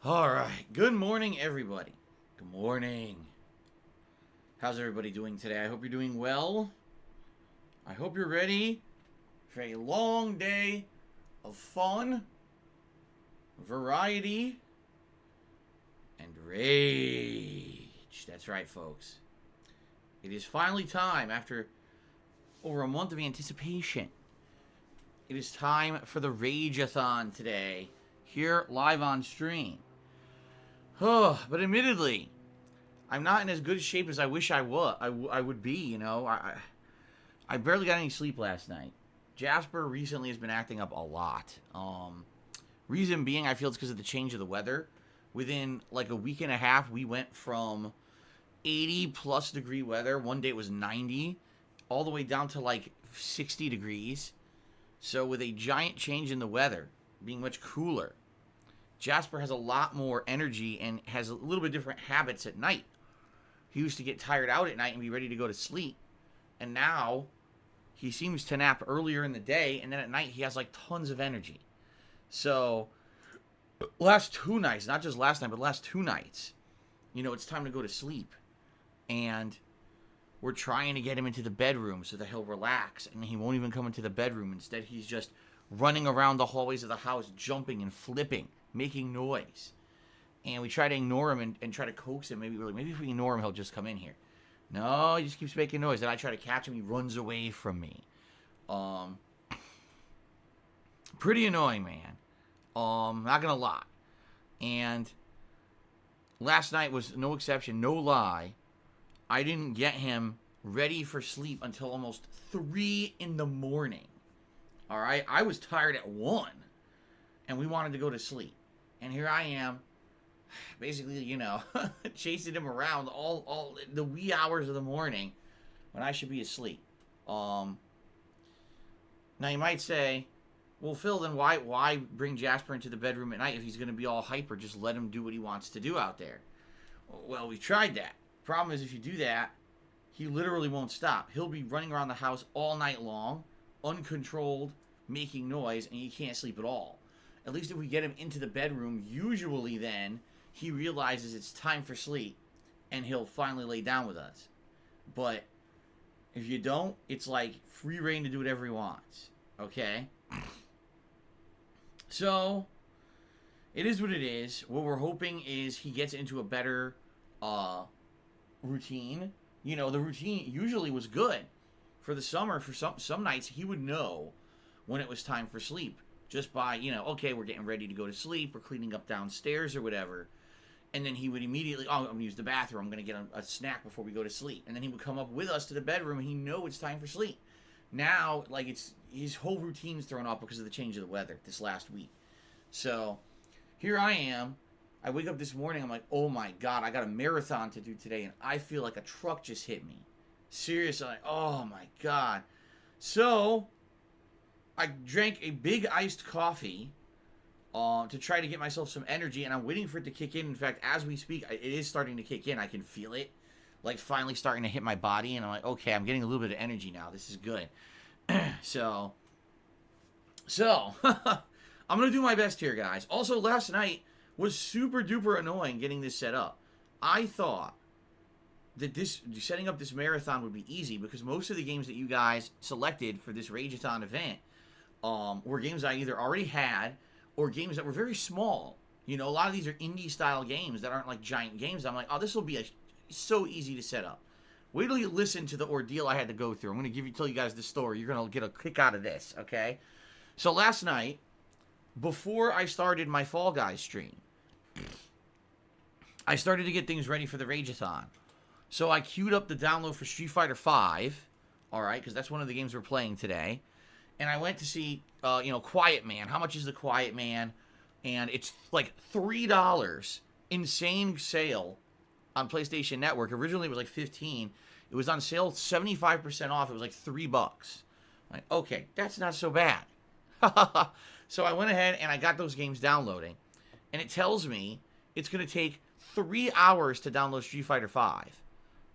All right. Good morning, everybody. Good morning. How's everybody doing today? I hope you're doing well. I hope you're ready for a long day of fun, variety, and rage. That's right, folks. It is finally time, after over a month of anticipation. It is time for the RAGE-A-THON today, here live on stream. Oh, but admittedly, I'm not in as good shape as I wish I would. I would be, you know. I barely got any sleep last night. Jasper recently has been acting up a lot. Reason being, I feel it's because of the change of the weather. Within like a week and a half, we went from 80 plus degree weather. One day it was 90, all the way down to like 60 degrees. So with a giant change in the weather, being much cooler, Jasper has a lot more energy and has a little bit different habits at night. He used to get tired out at night and be ready to go to sleep. And now he seems to nap earlier in the day, and then at night he has like tons of energy. So last two nights, not just last night, but last two nights, you know, it's time to go to sleep. And we're trying to get him into the bedroom so that he'll relax, and he won't even come into the bedroom. Instead, he's just running around the hallways of the house, jumping and flipping, making noise. And we try to ignore him and try to coax him. Maybe if we ignore him, he'll just come in here. No, he just keeps making noise. Then I try to catch him. He runs away from me. Pretty annoying, man. Not gonna lie. And last night was no exception, no lie. I didn't get him ready for sleep until almost 3 in the morning. All right, I was tired at 1, and we wanted to go to sleep. And here I am, basically, you know, chasing him around all the wee hours of the morning when I should be asleep. Now you might say, well, Phil, then why bring Jasper into the bedroom at night if he's going to be all hyper? Just let him do what he wants to do out there. Well, we tried that. Problem is, if you do that, he literally won't stop. He'll be running around the house all night long, uncontrolled, making noise, and he can't sleep at all. At least if we get him into the bedroom, usually then he realizes it's time for sleep, and he'll finally lay down with us. But if you don't, it's like free reign to do whatever he wants. Okay? So, it is what it is. What we're hoping is he gets into a better routine. You know, the routine usually was good. For the summer, for some nights, he would know when it was time for sleep. Just by, you know, okay, we're getting ready to go to sleep, or cleaning up downstairs or whatever. And then he would immediately, I'm going to use the bathroom, I'm going to get a snack before we go to sleep. And then he would come up with us to the bedroom, and he know it's time for sleep. Now, like, it's his whole routine's thrown off because of the change of the weather this last week. So, here I am. I wake up this morning, I'm like, oh my God, I got a marathon to do today, and I feel like a truck just hit me. Seriously, like, oh my God. So, I drank a big iced coffee to try to get myself some energy, and I'm waiting for it to kick in. In fact, as we speak, it is starting to kick in. I can feel it, like, finally starting to hit my body, and I'm like, okay, I'm getting a little bit of energy now. This is good. So, I'm going to do my best here, guys. Also, last night was super duper annoying getting this set up. I thought that setting up this marathon would be easy, because most of the games that you guys selected for this RAGE-A-THON event were games I either already had or games that were very small. You know, a lot of these are indie-style games that aren't like giant games. I'm like, oh, this will be so easy to set up. Wait till you listen to the ordeal I had to go through. I'm going to tell you guys the story. You're going to get a kick out of this, okay? So last night, before I started my Fall Guys stream, I started to get things ready for the RAGE-A-THON. So I queued up the download for Street Fighter V, all right, because that's one of the games we're playing today. And I went to see, Quiet Man. How much is the Quiet Man? And it's like $3. Insane sale on PlayStation Network. Originally it was like $15. It was on sale 75% off. It was like $3. Like, okay, that's not so bad. So I went ahead and I got those games downloading. And it tells me it's going to take 3 hours to download Street Fighter V.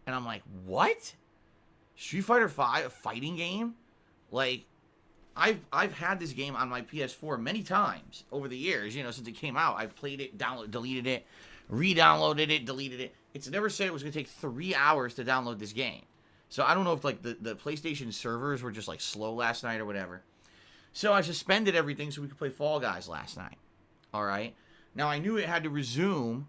And I'm like, what? Street Fighter V, a fighting game? Like, I've had this game on my PS4 many times over the years, you know, since it came out. I've played it, deleted it, re-downloaded it, deleted it. It's never said it was going to take 3 hours to download this game. So I don't know if, like, the PlayStation servers were just, like, slow last night or whatever. So I suspended everything so we could play Fall Guys last night. All right? Now, I knew it had to resume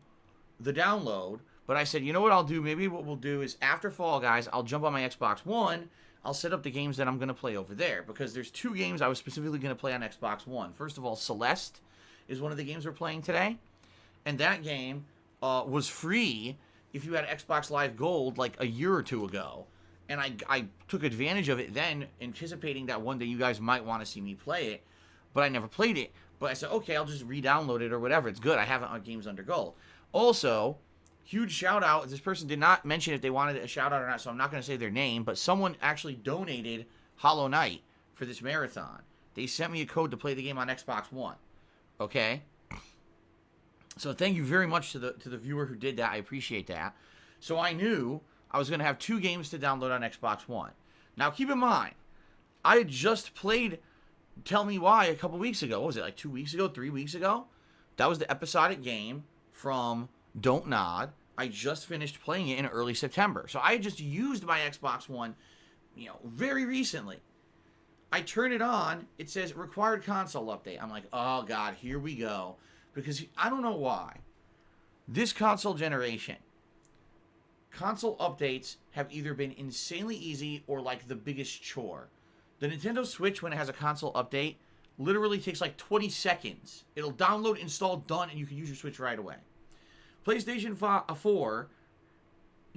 the download, but I said, you know what I'll do? Maybe what we'll do is after Fall Guys, I'll jump on my Xbox One. I'll set up the games that I'm going to play over there, because there's 2 games I was specifically going to play on Xbox One. First of all, Celeste is one of the games we're playing today, and that game was free if you had Xbox Live Gold like a year or 2 ago, and I took advantage of it then, anticipating that one day you guys might want to see me play it, but I never played it. But I said, okay, I'll just re-download it or whatever. It's good. I have it on Games Under Gold. Also, huge shout out. This person did not mention if they wanted a shout out or not, so I'm not going to say their name, but someone actually donated Hollow Knight for this marathon. They sent me a code to play the game on Xbox One. Okay? So thank you very much to the viewer who did that. I appreciate that. So I knew I was going to have 2 games to download on Xbox One. Now keep in mind, I had just played Tell Me Why a couple weeks ago. What was it, like 2 weeks ago, 3 weeks ago? That was the episodic game from Don't Nod. I just finished playing it in early September. So I just used my Xbox One, you know, very recently. I turn it on. It says required console update. I'm like, oh, God, here we go. Because I don't know why. This console generation, console updates have either been insanely easy or like the biggest chore. The Nintendo Switch, when it has a console update, literally takes like 20 seconds. It'll download, install, done, and you can use your Switch right away. PlayStation 4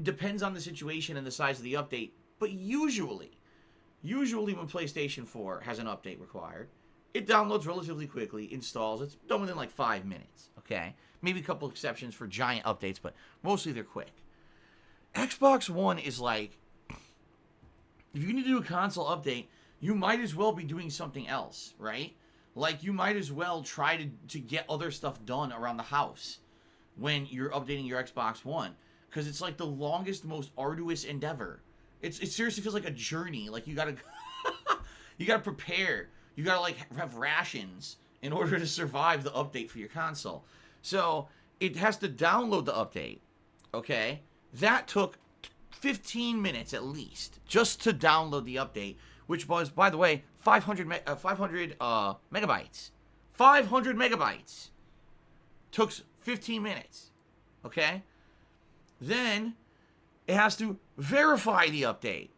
depends on the situation and the size of the update, but usually when PlayStation 4 has an update required, it downloads relatively quickly, installs, it's done within like 5 minutes, okay? Maybe a couple exceptions for giant updates, but mostly they're quick. Xbox One is like, if you need to do a console update, you might as well be doing something else, right? Like, you might as well try to get other stuff done around the house when you're updating your Xbox One, because it's like the longest, most arduous endeavor. It seriously feels like a journey. Like, you gotta prepare. You gotta like have rations in order to survive the update for your console. So it has to download the update. Okay, that took 15 minutes at least just to download the update, which was, by the way, 500 megabytes. 500 megabytes. Took 15 minutes. Okay? Then it has to verify the update.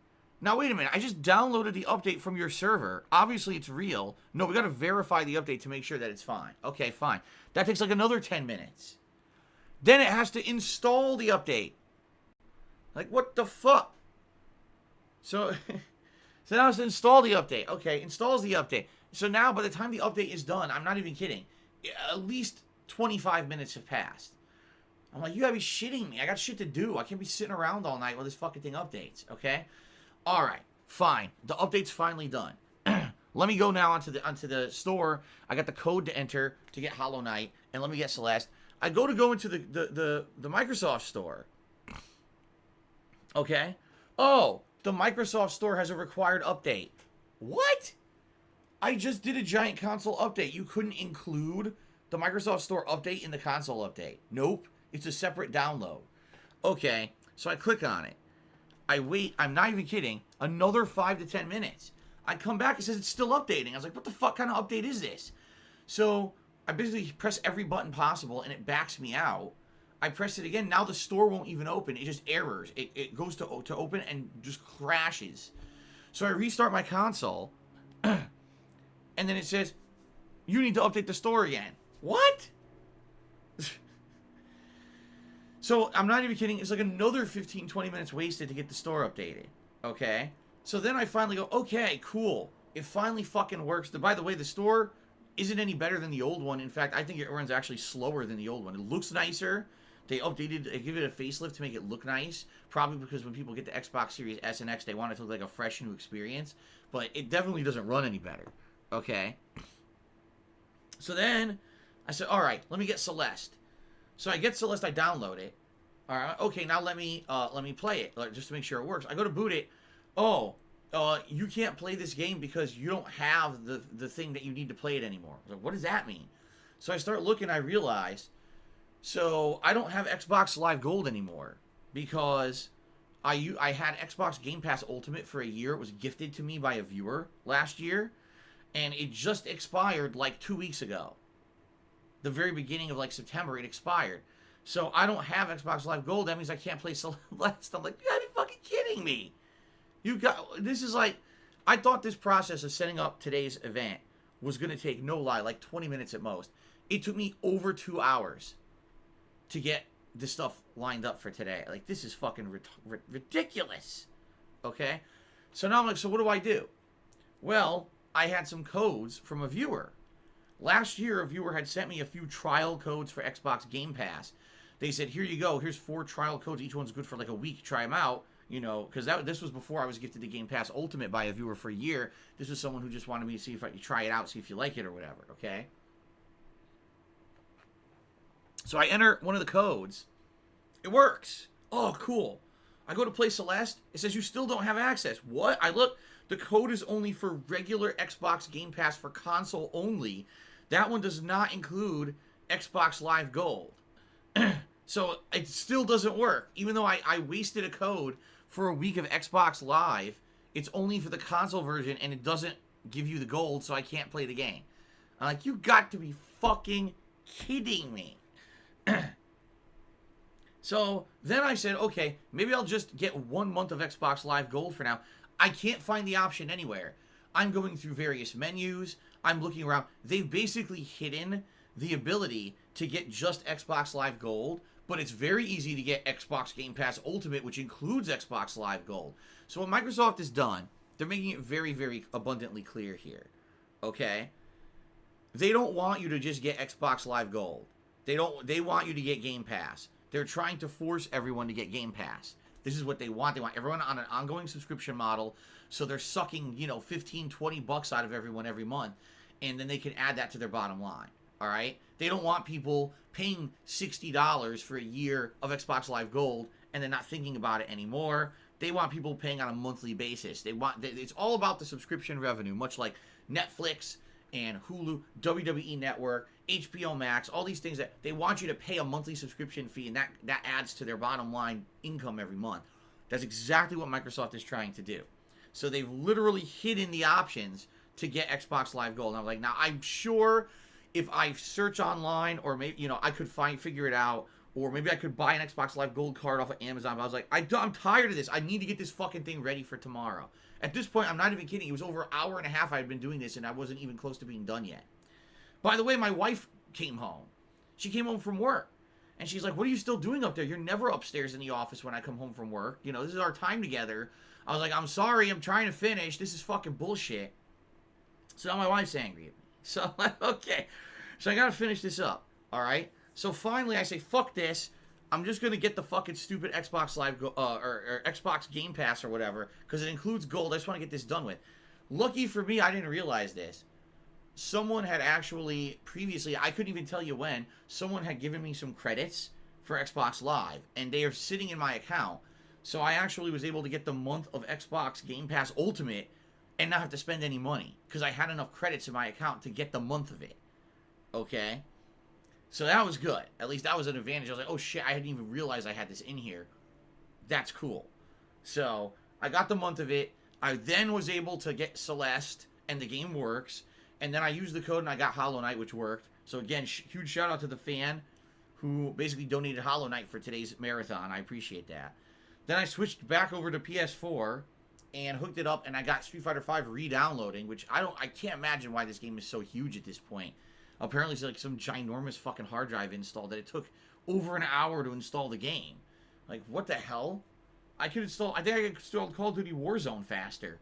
Now, wait a minute. I just downloaded the update from your server. Obviously, it's real. No, we got to verify the update to make sure that it's fine. Okay, fine. That takes like another 10 minutes. Then it has to install the update. Like, what the fuck? So now it's to install the update. Okay, installs the update. So now, by the time the update is done, I'm not even kidding, at least 25 minutes have passed. I'm like, you gotta be shitting me. I got shit to do. I can't be sitting around all night while this fucking thing updates, okay? All right, fine. The update's finally done. Let me go now onto the store. I got the code to enter to get Hollow Knight, and let me get Celeste. I go into the Microsoft store. Okay? Oh, the Microsoft store has a required update. What? I just did a giant console update. You couldn't include the Microsoft Store update in the console update. Nope. It's a separate download. Okay, so I click on it. I wait, I'm not even kidding, another 5 to 10 minutes. I come back, it says it's still updating. I was like, what the fuck kind of update is this? So I basically press every button possible and it backs me out. I press it again. Now the store won't even open. It just errors. It goes to open and just crashes. So I restart my console. And then it says, you need to update the store again. What? So I'm not even kidding. It's like another 15, 20 minutes wasted to get the store updated. Okay? So then I finally go, okay, cool. It finally fucking works. By the way, the store isn't any better than the old one. In fact, I think it runs actually slower than the old one. It looks nicer. They give it a facelift to make it look nice. Probably because when people get the Xbox Series S and X, they want it to look like a fresh new experience. But it definitely doesn't run any better. Okay? So then I said, all right, let me get Celeste. So I get Celeste, I download it. All right, okay, now let me play it, just to make sure it works. I go to boot it. Oh, you can't play this game because you don't have the thing that you need to play it anymore. I was like, what does that mean? So I start looking, I realize, so I don't have Xbox Live Gold anymore because I had Xbox Game Pass Ultimate for a year. It was gifted to me by a viewer last year, and it just expired like 2 weeks ago. The very beginning of like September, it expired. So I don't have Xbox Live Gold. That means I can't play Celeste. I'm like, you gotta be fucking kidding me. This is like, I thought this process of setting up today's event was gonna take, no lie, like 20 minutes at most. It took me over 2 hours to get this stuff lined up for today. Like, this is fucking ridiculous. Okay? So now I'm like, so what do I do? Well, I had some codes from a viewer. Last year, a viewer had sent me a few trial codes for Xbox Game Pass. They said, here you go. Here's 4 trial codes. Each one's good for like a week. Try them out. You know, because this was before I was gifted the Game Pass Ultimate by a viewer for a year. This was someone who just wanted me to see if I could try it out, see if you like it or whatever. Okay? So I enter one of the codes. It works. Oh, cool. I go to play Celeste. It says you still don't have access. What? I look. The code is only for regular Xbox Game Pass for console only. That one does not include Xbox Live Gold. So it still doesn't work. Even though I wasted a code for a week of Xbox Live, it's only for the console version and it doesn't give you the gold, so I can't play the game. I'm like, you got to be fucking kidding me. So then I said, okay, maybe I'll just get 1 month of Xbox Live Gold for now. I can't find the option anywhere. I'm going through various menus. I'm looking around. They've basically hidden the ability to get just Xbox Live Gold, but it's very easy to get Xbox Game Pass Ultimate, which includes Xbox Live Gold. So what Microsoft has done, they're making it very, very abundantly clear here. Okay? They don't want you to just get Xbox Live Gold. They want you to get Game Pass. They're trying to force everyone to get Game Pass. This is what they want. They want everyone on an ongoing subscription model. So they're sucking, you know, 15, 20 bucks out of everyone every month. And then they can add that to their bottom line. All right? They don't want people paying $60 for a year of Xbox Live Gold and then not thinking about it anymore. They want people paying on a monthly basis. It's all about the subscription revenue, much like Netflix and Hulu, WWE Network, HBO Max, all these things that they want you to pay a monthly subscription fee, and that adds to their bottom line income every month. That's exactly what Microsoft is trying to do. So they've literally hidden the options to get Xbox Live Gold. And I'm like, now I'm sure if I search online, or maybe, you know, I could figure it out, or maybe I could buy an Xbox Live Gold card off of Amazon. But I was like, I'm tired of this. I need to get this fucking thing ready for tomorrow. At this point, I'm not even kidding. It was over an hour and a half I had been doing this, and I wasn't even close to being done yet. By the way, my wife came home. She came home from work. And she's like, what are you still doing up there? You're never upstairs in the office when I come home from work. You know, this is our time together. I was like, I'm sorry. I'm trying to finish. This is fucking bullshit. So now my wife's angry at me. So, okay. So I got to finish this up. All right? So finally, I say, fuck this. I'm just going to get the fucking stupid Xbox Live or Xbox Game Pass or whatever, because it includes gold. I just want to get this done with. Lucky for me, I didn't realize this. Someone had actually, previously, I couldn't even tell you when, someone had given me some credits for Xbox Live, and they are sitting in my account. So I actually was able to get the month of Xbox Game Pass Ultimate and not have to spend any money, because I had enough credits in my account to get the month of it. Okay? So that was good. At least that was an advantage. I was like, oh shit, I hadn't even realized I had this in here. That's cool. So I got the month of it. I then was able to get Celeste, and the game works. And then I used the code and I got Hollow Knight, which worked. So again, huge shout out to the fan who basically donated Hollow Knight for today's marathon. I appreciate that. Then I switched back over to PS4 and hooked it up, and I got Street Fighter V re-downloading, which I can't imagine why this game is so huge at this point. Apparently it's like some ginormous fucking hard drive installed that it took over an hour to install the game. Like, what the hell? I think I could install Call of Duty Warzone faster.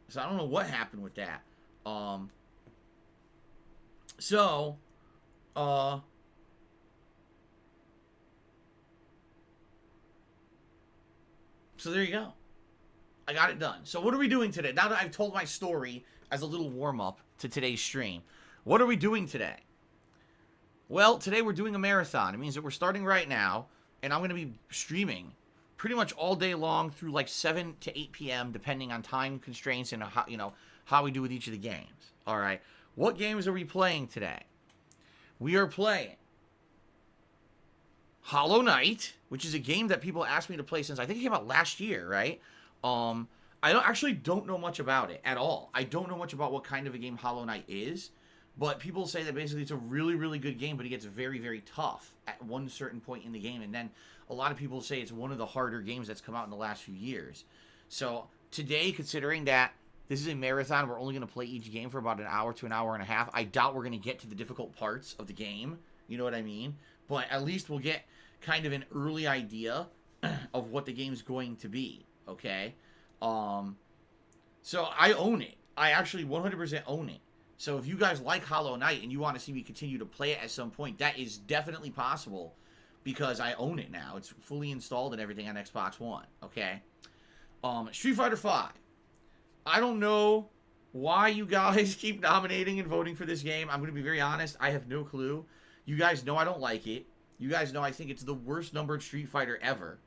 So I don't know what happened with that. So there you go. I got it done. So what are we doing today? Now that I've told my story as a little warm-up to today's stream, what are we doing today? Well, today we're doing a marathon. It means that we're starting right now, and I'm going to be streaming pretty much all day long through like 7 to 8 p.m. depending on time constraints and how, how we do with each of the games. All right. What games are we playing today? We are playing Hollow Knight, which is a game that people asked me to play since I think it came out last year, right? I don't know much about it at all. I don't know much about what kind of a game Hollow Knight is, but people say that basically it's a really, really good game, but it gets very, very tough at one certain point in the game, and then a lot of people say it's one of the harder games that's come out in the last few years. So today, considering that this is a marathon, we're only going to play each game for about an hour to an hour and a half. I doubt we're going to get to the difficult parts of the game. You know what I mean? But at least we'll get kind of an early idea of what the game's going to be. Okay? So I own it. I actually 100% own it. So if you guys like Hollow Knight and you want to see me continue to play it at some point, that is definitely possible because I own it now. It's fully installed and everything on Xbox One. Okay? Street Fighter V. I don't know why you guys keep nominating and voting for this game. I'm going to be very honest. I have no clue. You guys know I don't like it. You guys know I think it's the worst numbered Street Fighter ever.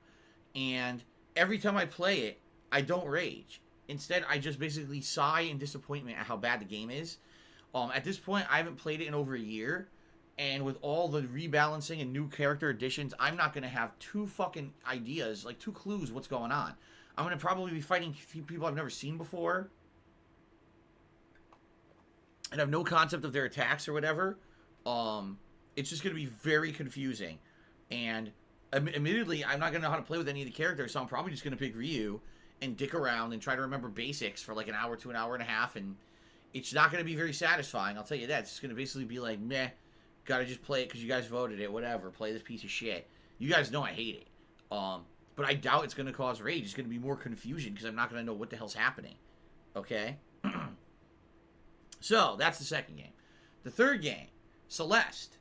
And every time I play it, I don't rage. Instead, I just basically sigh in disappointment at how bad the game is. At this point, I haven't played it in over a year. And with all the rebalancing and new character additions, I'm not going to have two fucking ideas, like two clues what's going on. I'm going to probably be fighting people I've never seen before. And have no concept of their attacks or whatever. It's just going to be very confusing. And admittedly, I'm not going to know how to play with any of the characters, so I'm probably just going to pick Ryu and dick around and try to remember basics for like an hour to an hour and a half. And it's not going to be very satisfying, I'll tell you that. It's just going to basically be like, meh, gotta just play it because you guys voted it, whatever. Play this piece of shit. You guys know I hate it. But I doubt it's going to cause rage. It's going to be more confusion because I'm not going to know what the hell's happening. Okay? So, that's the second game. The third game, Celeste.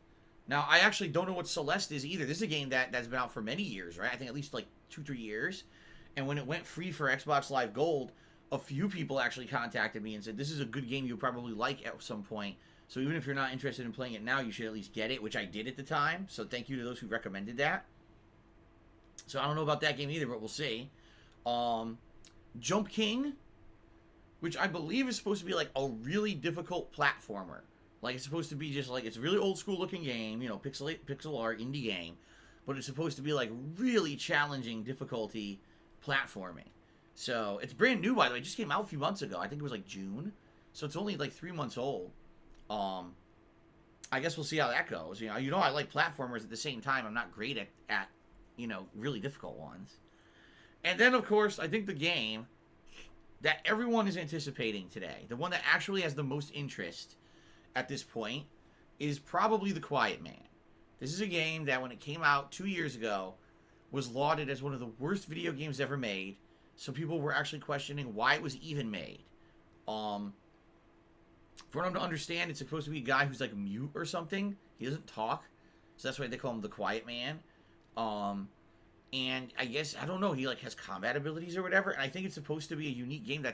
Now, I actually don't know what Celeste is either. This is a game that's been out for many years, right? I think at least like 2-3 years. And when it went free for Xbox Live Gold, a few people actually contacted me and said, this is a good game you'll probably like at some point. So even if you're not interested in playing it now, you should at least get it, which I did at the time. So thank you to those who recommended that. So I don't know about that game either, but we'll see. Jump King, which I believe is supposed to be like a really difficult platformer. Like it's supposed to be just like, it's a really old school looking game, you know, pixel art, indie game. But it's supposed to be like really challenging difficulty platforming. So it's brand new, by the way. It just came out a few months ago. I think it was like June. So it's only like 3 months old. I guess we'll see how that goes. You know I like platformers at the same time. I'm not great at really difficult ones. And then, of course, I think the game that everyone is anticipating today, the one that actually has the most interest at this point, is probably The Quiet Man. This is a game that when it came out 2 years ago was lauded as one of the worst video games ever made. So people were actually questioning why it was even made. For them to understand, it's supposed to be a guy who's like mute or something. He doesn't talk. So that's why they call him The Quiet Man. And I guess, I don't know, he like has combat abilities or whatever. And I think it's supposed to be a unique game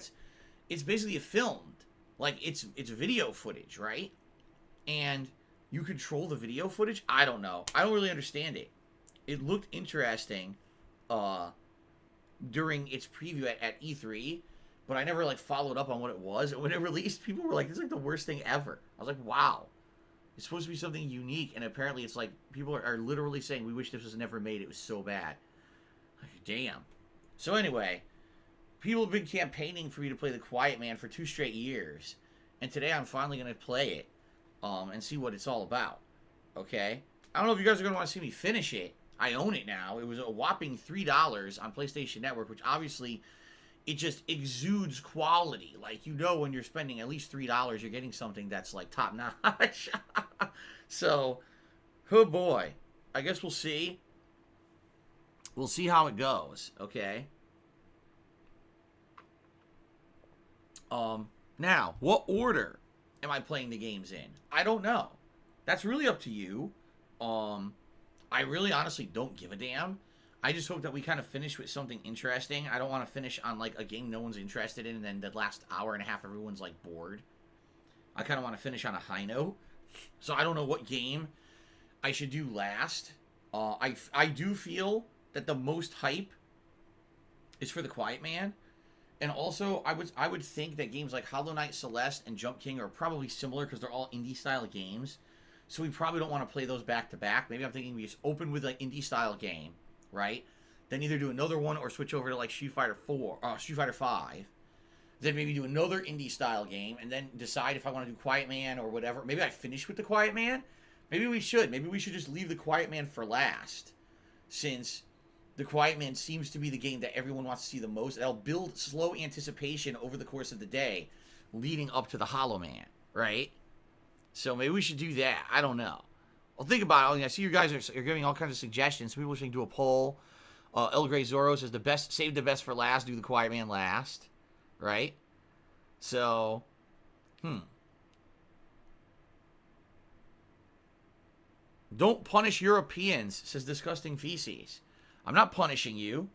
it's basically filmed. Like it's video footage, right? And you control the video footage? I don't know. I don't really understand it. It looked interesting during its preview at E3, but I never like followed up on what it was. And when it released, people were like, this is like the worst thing ever. I was like, wow. It's supposed to be something unique, and apparently it's like, people are literally saying, we wish this was never made, it was so bad. Like, damn. So anyway, people have been campaigning for me to play The Quiet Man for 2 straight years, and today I'm finally going to play it, and see what it's all about. Okay? I don't know if you guys are going to want to see me finish it. I own it now. It was a whopping $3 on PlayStation Network, which obviously, it just exudes quality. Like, when you're spending at least $3, you're getting something that's, like, top-notch. So, oh boy. I guess we'll see. We'll see how it goes, okay? Now, what order am I playing the games in? I don't know. That's really up to you. I really honestly don't give a damn. I just hope that we kind of finish with something interesting. I don't want to finish on, like, a game no one's interested in, and then the last hour and a half everyone's, like, bored. I kind of want to finish on a high note. So I don't know what game I should do last. I do feel that the most hype is for the Quiet Man. And also, I would think that games like Hollow Knight, Celeste, and Jump King are probably similar because they're all indie-style games. So we probably don't want to play those back-to-back. Maybe I'm thinking we just open with an indie-style game, right? Then either do another one or switch over to like Street Fighter 5. Then maybe do another indie-style game and then decide if I want to do Quiet Man or whatever. Maybe I finish with the Quiet Man. Maybe we should. Maybe we should just leave the Quiet Man for last, since the Quiet Man seems to be the game that everyone wants to see the most. That'll build slow anticipation over the course of the day, leading up to the Hollow Man, right? So maybe we should do that. I don't know. Well, think about it. I see you guys are giving all kinds of suggestions. People should do a poll. El Grey Zoro says save the best for last. Do the Quiet Man last, right? So, Don't punish Europeans, says Disgusting Feces. I'm not punishing you.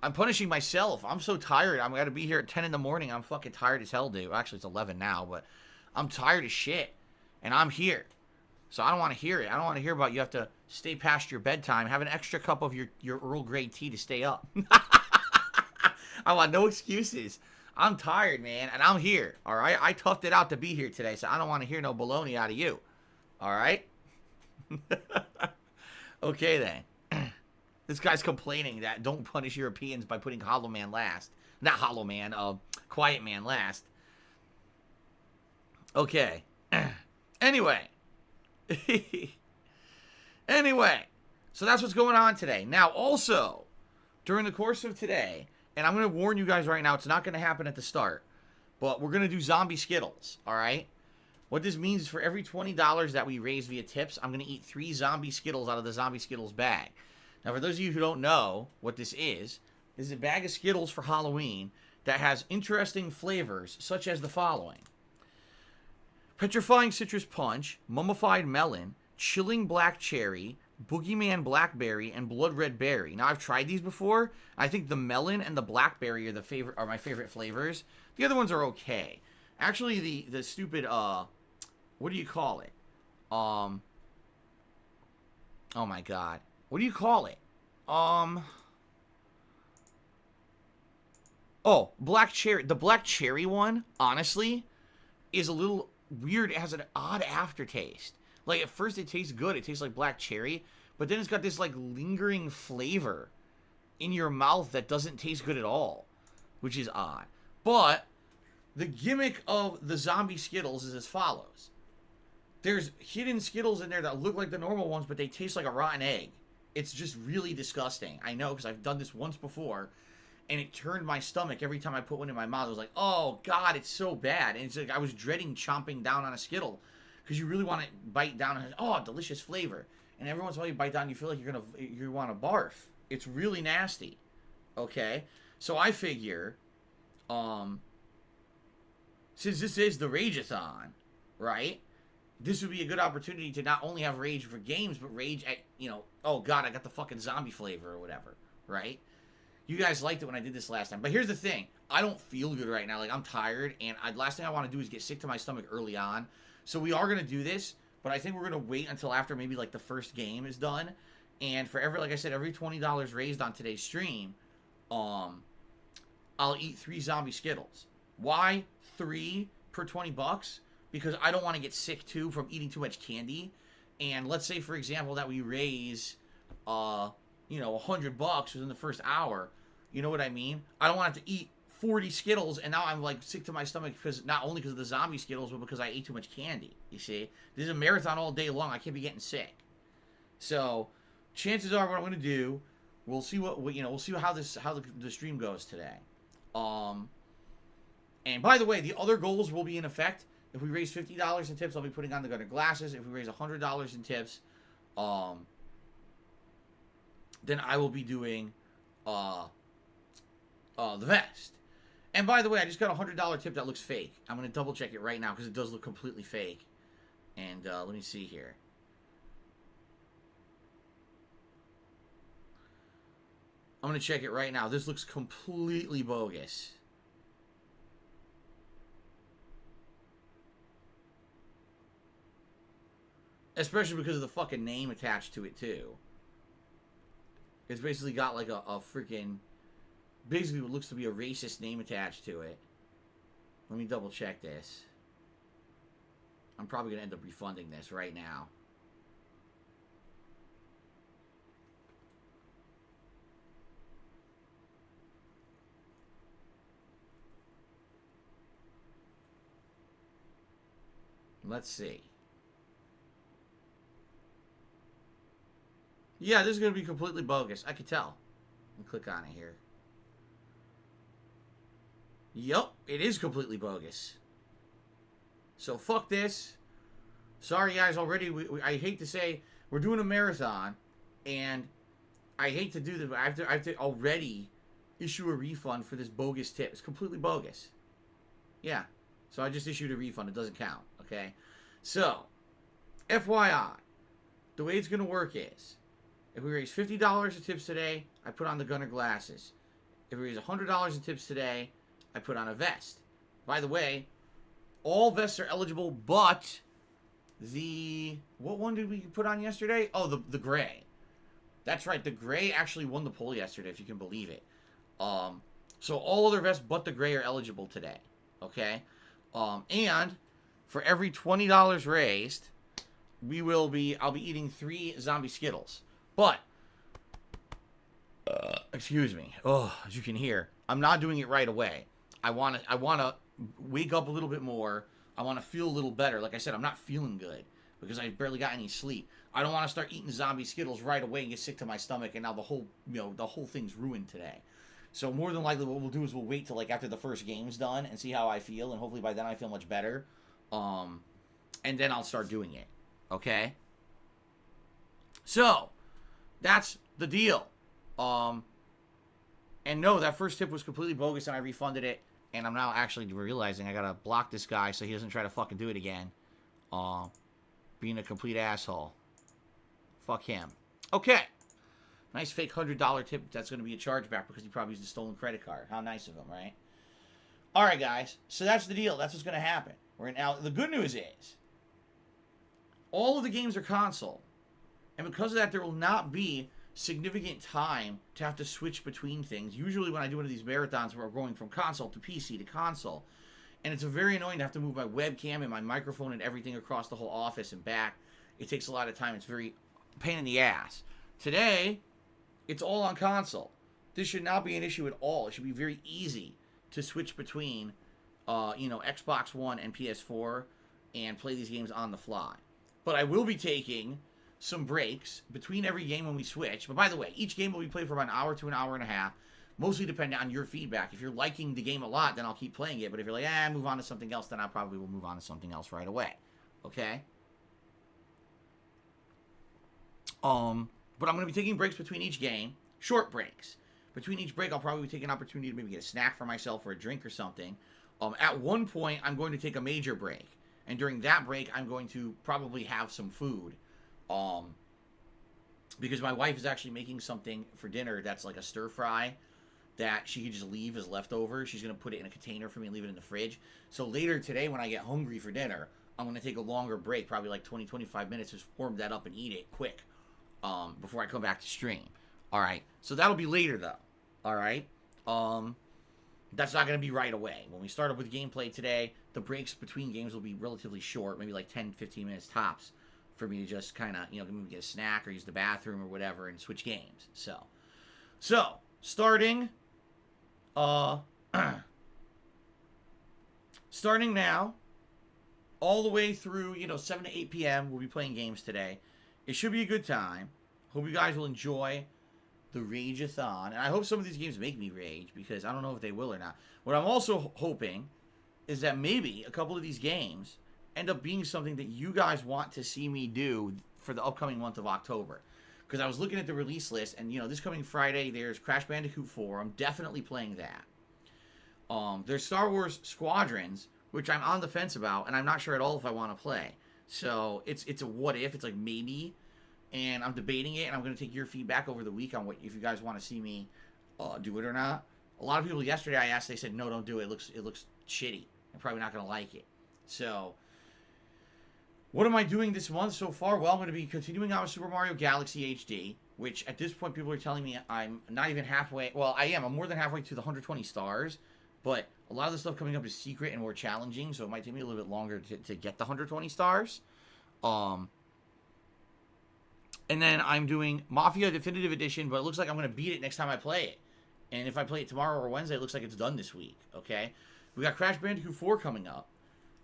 I'm punishing myself. I'm so tired. I'm going to be here at 10 in the morning. I'm fucking tired as hell, dude. Actually, it's 11 now, but I'm tired as shit. And I'm here. So I don't want to hear it. I don't want to hear about you have to stay past your bedtime. Have an extra cup of your Earl Grey tea to stay up. I want no excuses. I'm tired, man, and I'm here, all right? I toughed it out to be here today, so I don't want to hear no baloney out of you, all right? Okay, then. This guy's complaining that don't punish Europeans by putting Hollow Man last. Not Hollow Man, Quiet Man last. Okay. Anyway. Anyway. So that's what's going on today. Now, also, during the course of today, and I'm going to warn you guys right now, it's not going to happen at the start, but we're going to do Zombie Skittles, all right? What this means is for every $20 that we raise via tips, I'm going to eat 3 Zombie Skittles out of the Zombie Skittles bag. Now, for those of you who don't know what this is a bag of Skittles for Halloween that has interesting flavors, such as the following: Petrifying Citrus Punch, Mummified Melon, Chilling Black Cherry, Boogeyman Blackberry, and Blood Red Berry. Now, I've tried these before. I think the melon and the blackberry are my favorite flavors. The other ones are okay. Actually, the stupid, what do you call it? Oh my god. What do you call it? Oh, black cherry. The black cherry one, honestly, is a little weird. It has an odd aftertaste. Like, at first it tastes good. It tastes like black cherry. But then it's got this, like, lingering flavor in your mouth that doesn't taste good at all, which is odd. But the gimmick of the Zombie Skittles is as follows. There's hidden Skittles in there that look like the normal ones, but they taste like a rotten egg. It's just really disgusting. I know, because I've done this once before, and it turned my stomach every time I put one in my mouth. I was like, oh, God, it's so bad. And it's like I was dreading chomping down on a Skittle, because you really want to bite down and, oh, delicious flavor. And every once in a while you bite down, you feel like you want to barf. It's really nasty. Okay? So I figure, since this is the RAGE-A-THON, right? This would be a good opportunity to not only have rage for games, but rage at, oh god, I got the fucking zombie flavor or whatever, right? You guys liked it when I did this last time. But here's the thing. I don't feel good right now. Like, I'm tired, and last thing I want to do is get sick to my stomach early on. So we are going to do this, but I think we're going to wait until after maybe, like, the first game is done. And for like I said, every $20 raised on today's stream, I'll eat 3 Zombie Skittles. Why 3 per $20? Because I don't want to get sick, too, from eating too much candy. And let's say, for example, that we raise, $100 within the first hour. You know what I mean? I don't want to eat 40 Skittles, and now I'm, like, sick to my stomach because not only because of the Zombie Skittles, but because I ate too much candy, you see? This is a marathon all day long. I can't be getting sick. So, chances are what I'm going to do, we'll see we'll see how the stream goes today. And by the way, the other goals will be in effect. If we raise $50 in tips, I'll be putting on the Gunner glasses. If we raise $100 in tips, then I will be doing the vest. And by the way, I just got a $100 tip that looks fake. I'm going to double check it right now because it does look completely fake. And let me see here. I'm going to check it right now. This looks completely bogus. Especially because of the fucking name attached to it, too. It's basically got like a freaking basically what looks to be a racist name attached to it. Let me double check this. I'm probably going to end up refunding this right now. Let's see. Yeah, this is going to be completely bogus. I can tell. Let me click on it here. Yup, it is completely bogus. So fuck this. Sorry guys, already, I hate to say, we're doing a marathon, and I hate to do this, but I have to already issue a refund for this bogus tip. It's completely bogus. Yeah. So I just issued a refund. It doesn't count. Okay? So, FYI, the way it's going to work is, if we raise $50 in tips today, I put on the Gunner glasses. If we raise $100 in tips today, I put on a vest. By the way, all vests are eligible, but the... What one did we put on yesterday? Oh, the gray. That's right. The gray actually won the poll yesterday, if you can believe it. So all other vests but the gray are eligible today. Okay? And for every $20 raised, I'll be eating 3 zombie Skittles. But, excuse me. Oh, as you can hear, I'm not doing it right away. I want to wake up a little bit more. I want to feel a little better. Like I said, I'm not feeling good because I barely got any sleep. I don't want to start eating zombie Skittles right away and get sick to my stomach, and now the whole thing's ruined today. So more than likely what we'll do is we'll wait till like after the first game's done and see how I feel, and hopefully by then I feel much better. And then I'll start doing it. Okay? So, that's the deal. And no, that first tip was completely bogus and I refunded it. And I'm now actually realizing I gotta block this guy so he doesn't try to fucking do it again. Being a complete asshole. Fuck him. Okay. Nice fake $100 tip. That's going to be a chargeback because he probably used a stolen credit card. How nice of him, right? Alright, guys. So that's the deal. That's what's going to happen. Now, the good news is, all of the games are console. And because of that, there will not be significant time to have to switch between things. Usually when I do one of these marathons, we're going from console to PC to console. And it's very annoying to have to move my webcam and my microphone and everything across the whole office and back. It takes a lot of time. It's very pain in the ass. Today, it's all on console. This should not be an issue at all. It should be very easy to switch between, Xbox One and PS4 and play these games on the fly. But I will be taking some breaks between every game when we switch. But by the way, each game will be played for about an hour to an hour and a half, mostly depending on your feedback. If you're liking the game a lot, then I'll keep playing it. But if you're like, move on to something else, then I probably will move on to something else right away. Okay? But I'm going to be taking breaks between each game. Short breaks. Between each break, I'll probably take an opportunity to maybe get a snack for myself or a drink or something. At one point, I'm going to take a major break. And during that break, I'm going to probably have some food. Because my wife is actually making something for dinner that's like a stir fry that she could just leave as leftover. She's going to put it in a container for me and leave it in the fridge. So later today, when I get hungry for dinner, I'm going to take a longer break, probably like 20-25 minutes, just warm that up and eat it quick. Before I come back to stream. Alright, so that'll be later though. Alright, that's not going to be right away. When we start up with gameplay today, the breaks between games will be relatively short, maybe like 10-15 minutes tops, for me to just kind of, maybe get a snack or use the bathroom or whatever and switch games. So starting, starting now, all the way through, 7 to 8 p.m., we'll be playing games today. It should be a good time. Hope you guys will enjoy the RAGE-A-THON. And I hope some of these games make me rage, because I don't know if they will or not. What I'm also hoping is that maybe a couple of these games end up being something that you guys want to see me do for the upcoming month of October. Because I was looking at the release list, and, this coming Friday, there's Crash Bandicoot 4. I'm definitely playing that. There's Star Wars Squadrons, which I'm on the fence about, and I'm not sure at all if I want to play. So, it's a what if. It's like maybe. And I'm debating it, and I'm going to take your feedback over the week on what if you guys want to see me do it or not. A lot of people yesterday I asked, they said, no, don't do it. It looks shitty. I'm probably not going to like it. So, What am I doing this month so far? Well, I'm going to be continuing on with Super Mario Galaxy HD, which at this point people are telling me I'm not even halfway. Well, I am. I'm more than halfway to the 120 stars, but a lot of the stuff coming up is secret and more challenging, so it might take me a little bit longer to get the 120 stars. And then I'm doing Mafia Definitive Edition, but it looks like I'm going to beat it next time I play it. And if I play it tomorrow or Wednesday, it looks like it's done this week, okay? We got Crash Bandicoot 4 coming up.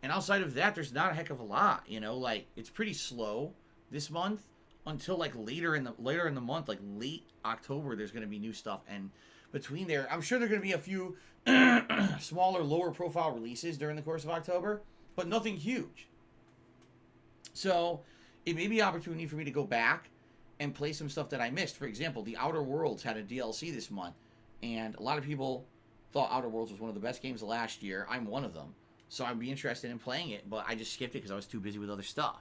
And outside of that, there's not a heck of a lot, you know? Like, it's pretty slow this month until, like, later in the month, like, late October, there's going to be new stuff. And between there, I'm sure there are going to be a few smaller, lower-profile releases during the course of October, but nothing huge. So, it may be an opportunity for me to go back and play some stuff that I missed. For example, The Outer Worlds had a DLC this month, and a lot of people thought Outer Worlds was one of the best games of last year. I'm one of them. So I'd be interested in playing it, but I just skipped it because I was too busy with other stuff.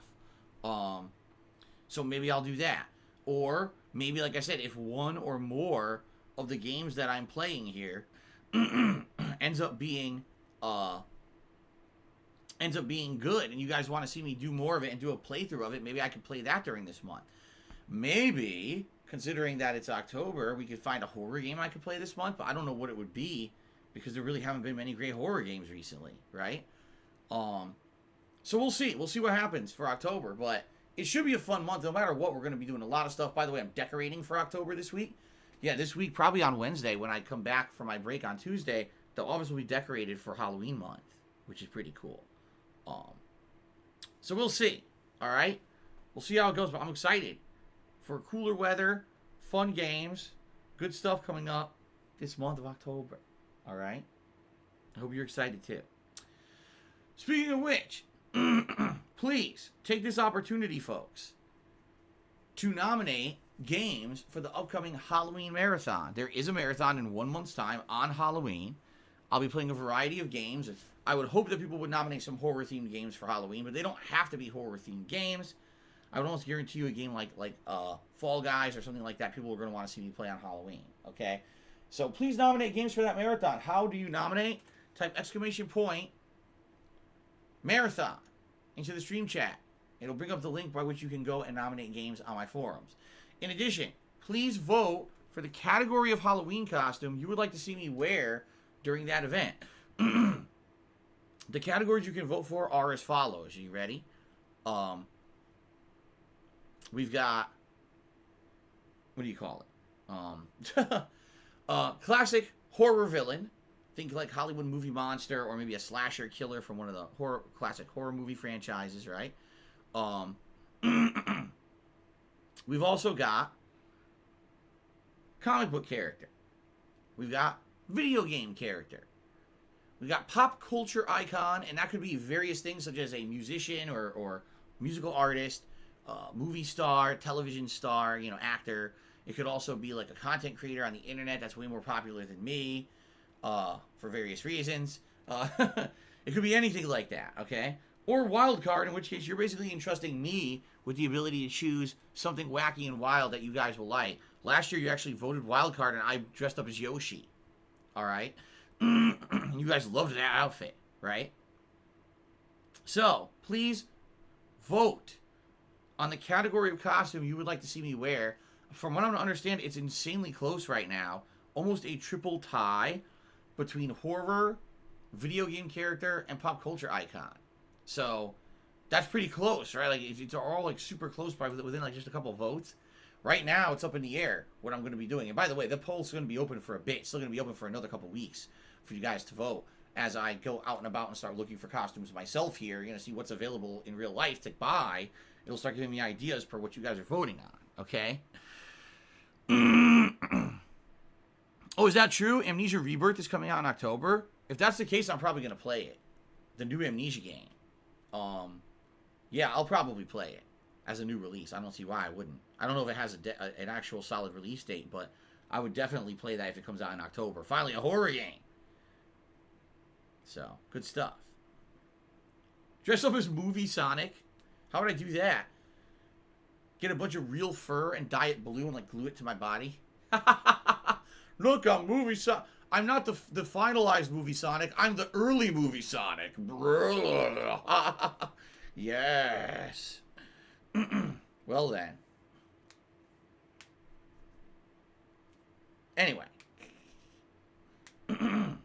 So maybe I'll do that. Or maybe, like I said, if one or more of the games that I'm playing here ends up being good, and you guys want to see me do more of it and do a playthrough of it, maybe I could play that during this month. Maybe, considering that it's October, we could find a horror game I could play this month, but I don't know what it would be, because there really haven't been many great horror games recently, right? So we'll see. We'll see what happens for October, but it should be a fun month. No matter what, we're going to be doing a lot of stuff. By the way, I'm decorating for October this week. Yeah, this week, probably on Wednesday, when I come back from my break on Tuesday, the office will be decorated for Halloween month, which is pretty cool. So we'll see, all right? We'll see how it goes, but I'm excited for cooler weather, fun games, good stuff coming up this month of October. All right? I hope you're excited too. Speaking of which, please take this opportunity, folks, to nominate games for the upcoming Halloween marathon. There is a marathon in 1 month's time on Halloween. I'll be playing a variety of games. I would hope that people would nominate some horror-themed games for Halloween, but they don't have to be horror-themed games. I would almost guarantee you a game like Fall Guys or something like that. People are going to want to see me play on Halloween, okay? So please nominate games for that marathon. How do you nominate? Type !marathon into the stream chat. It'll bring up the link by which you can go and nominate games on my forums. In addition, please vote for the category of Halloween costume you would like to see me wear during that event. The categories you can vote for are as follows. Are you ready? We've got, what do you call it? Classic horror villain. Think like Hollywood movie monster, or maybe a slasher killer from one of the classic horror movie franchises, right? We've also got comic book character. We've got video game character. We've got pop culture icon, and that could be various things such as a musician or musical artist, movie star, television star, actor. It could also be like a content creator on the internet that's way more popular than me, for various reasons. It could be anything like that, okay? Or wild card, in which case you're basically entrusting me with the ability to choose something wacky and wild that you guys will like. Last year you actually voted wild card, and I dressed up as Yoshi. All right? You guys loved that outfit, right? So, please vote on the category of costume you would like to see me wear. From what I'm understand, it's insanely close right now. Almost a triple tie between horror, video game character, and pop culture icon. So, that's pretty close, right? Like, it's all, like, super close by within, like, just a couple votes. Right now, it's up in the air what I'm going to be doing. And by the way, the poll's going to be open for a bit. It's still going to be open for another couple weeks for you guys to vote. As I go out and about and start looking for costumes myself here, you're going to see what's available in real life to buy. It'll start giving me ideas per what you guys are voting on, okay? Oh, is that true? Amnesia Rebirth is coming out in October? If that's the case, I'm probably going to play it. The new Amnesia game. Yeah, I'll probably play it as a new release. I don't see why I wouldn't. I don't know if it has an actual solid release date, but I would definitely play that if it comes out in October. Finally, a horror game. So, good stuff. Dress up as Movie Sonic. How would I do that? Get a bunch of real fur and dye it blue and, like, glue it to my body? Look, I'm Movie Sonic. I'm not the finalized Movie Sonic. I'm the early Movie Sonic. Yes. Well then. Anyway. Do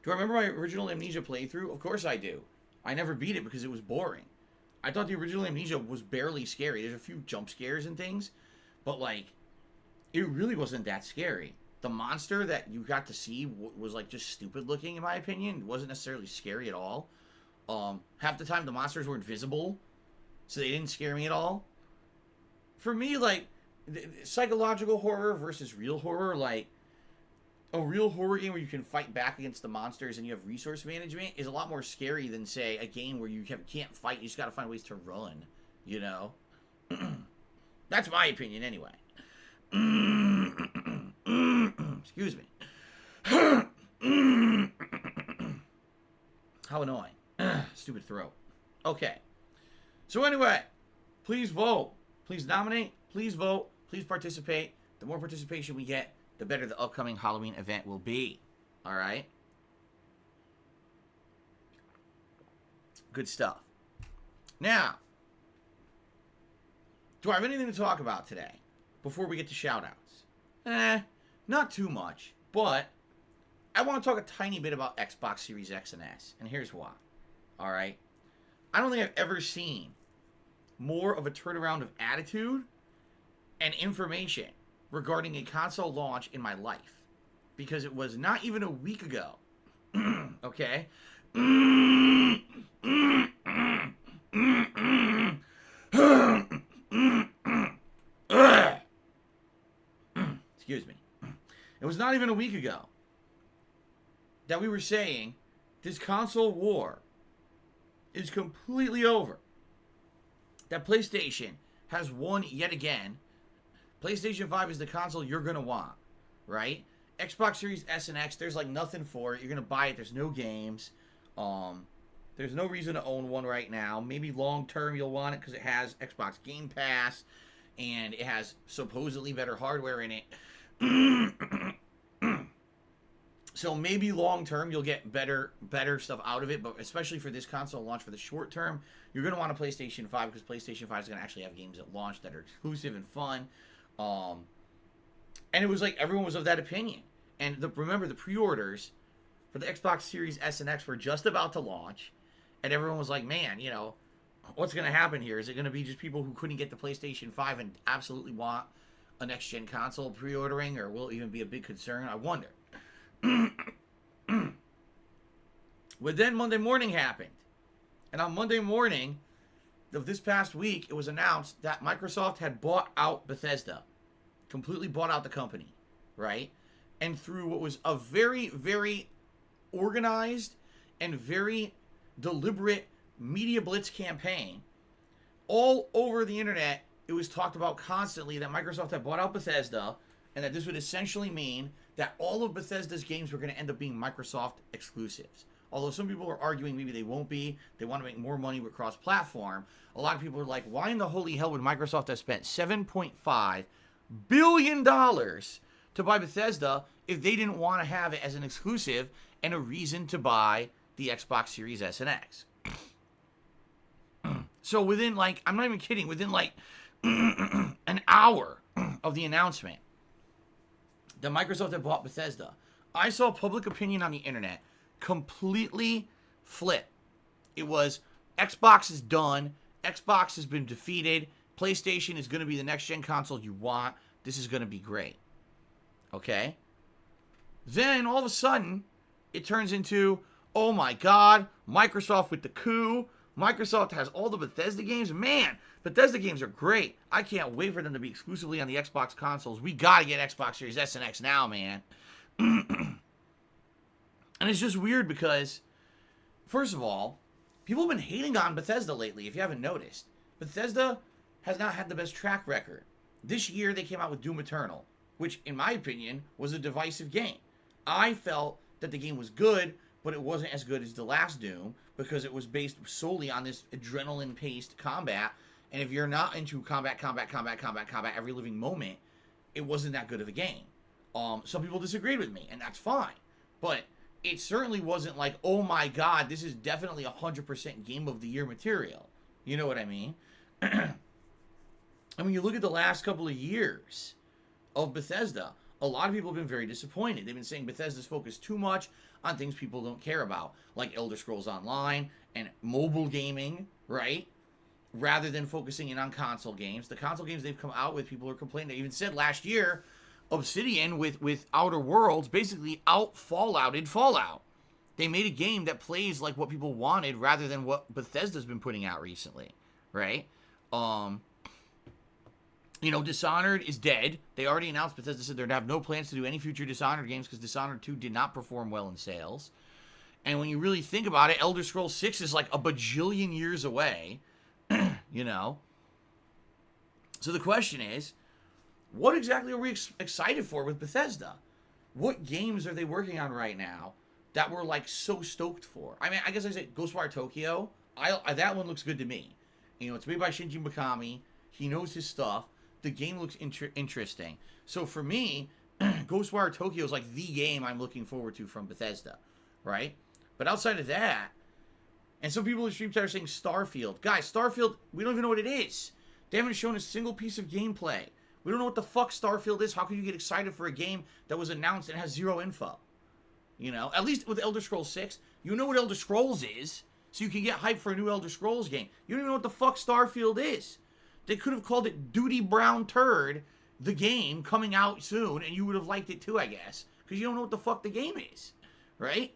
I remember my original Amnesia playthrough? Of course I do. I never beat it because it was boring. I thought the original Amnesia was barely scary. There's a few jump scares and things, but like, it really wasn't that scary. The monster that you got to see was like just stupid looking, in my opinion. It wasn't necessarily scary at all. Half the time the monsters were invisible, so they didn't scare me at all. For me, like, psychological horror versus real horror, like, a real horror game where you can fight back against the monsters and you have resource management is a lot more scary than, say, a game where you can't fight. You just gotta find ways to run, you know? That's my opinion, anyway. Excuse me. How annoying. Stupid throat. Okay. So anyway, please vote. Please nominate. Please vote. Please participate. The more participation we get, the better the upcoming Halloween event will be. All right? Good stuff. Now, do I have anything to talk about today before we get to shout-outs? Not too much, but I want to talk a tiny bit about Xbox Series X and S, and here's why. All right? I don't think I've ever seen more of a turnaround of attitude and information regarding a console launch in my life, because it was not even a week ago. Okay? Excuse me. It was not even a week ago that we were saying this console war is completely over. That PlayStation has won yet again. PlayStation 5 is the console you're going to want, right? Xbox Series S and X, there's like nothing for it. You're going to buy it. There's no games. There's no reason to own one right now. Maybe long term you'll want it because it has Xbox Game Pass and it has supposedly better hardware in it. So maybe long term you'll get better stuff out of it, but especially for this console launch for the short term, you're going to want a PlayStation 5 because PlayStation 5 is going to actually have games at launch that are exclusive and fun. And it was like everyone was of that opinion. And remember, the pre-orders for the Xbox Series S and X were just about to launch, and everyone was like, man, you know, what's going to happen here? Is it going to be just people who couldn't get the PlayStation 5 and absolutely want a next-gen console pre-ordering, or will it even be a big concern? I wonder. Well, then Monday morning happened. And on Monday morning of this past week, it was announced that Microsoft had bought out Bethesda. Completely bought out the company, right? And through what was a very, very organized and very deliberate media blitz campaign, all over the internet, it was talked about constantly that Microsoft had bought out Bethesda, and that this would essentially mean that all of Bethesda's games were going to end up being Microsoft exclusives. Although some people are arguing maybe they won't be. They want to make more money with cross-platform. A lot of people are like, why in the holy hell would Microsoft have spent $7.5 billion to buy Bethesda if they didn't want to have it as an exclusive and a reason to buy the Xbox Series S and X? So within, like, I'm not even kidding, within, like, an hour of the announcement that Microsoft had bought Bethesda, I saw public opinion on the internet completely flip. It was, Xbox is done, Xbox has been defeated, PlayStation is going to be the next gen console you want, this is going to be great. Okay? Then, all of a sudden, it turns into, oh my god, Microsoft with the coup, Microsoft has all the Bethesda games, man, Bethesda games are great, I can't wait for them to be exclusively on the Xbox consoles, we gotta get Xbox Series S and X now, man. And it's just weird because, first of all, people have been hating on Bethesda lately, if you haven't noticed. Bethesda has not had the best track record. This year, they came out with Doom Eternal, which, in my opinion, was a divisive game. I felt that the game was good, but it wasn't as good as the last Doom, because it was based solely on this adrenaline-paced combat, and if you're not into combat every living moment, it wasn't that good of a game. Some people disagreed with me, and that's fine. But it certainly wasn't like, oh my god, this is definitely 100% Game of the Year material. You know what I mean? And when you look at the last couple of years of Bethesda, a lot of people have been very disappointed. They've been saying Bethesda's focused too much on things people don't care about, like Elder Scrolls Online and mobile gaming, right? Rather than focusing in on console games. The console games they've come out with, people are complaining. They even said last year, Obsidian with Outer Worlds basically out-Fallouted Fallout. They made a game that plays like what people wanted rather than what Bethesda's been putting out recently, right? Dishonored is dead. They already announced, Bethesda said they'd have no plans to do any future Dishonored games because Dishonored 2 did not perform well in sales. And when you really think about it, Elder Scrolls 6 is like a bajillion years away, So the question is, what exactly are we excited for with Bethesda? What games are they working on right now that we're like so stoked for? I mean, I guess I say Ghostwire Tokyo. That one looks good to me. It's made by Shinji Mikami. He knows his stuff. The game looks interesting. So for me, Ghostwire Tokyo is like the game I'm looking forward to from Bethesda, right? But outside of that, and some people in stream chat are saying Starfield. Guys, Starfield, we don't even know what it is. They haven't shown a single piece of gameplay. We don't know what the fuck Starfield is. How can you get excited for a game that was announced and has zero info? At least with Elder Scrolls 6, you know what Elder Scrolls is, so you can get hyped for a new Elder Scrolls game. You don't even know what the fuck Starfield is. They could have called it Duty Brown Turd, the game, coming out soon, and you would have liked it too, I guess. Because you don't know what the fuck the game is. Right?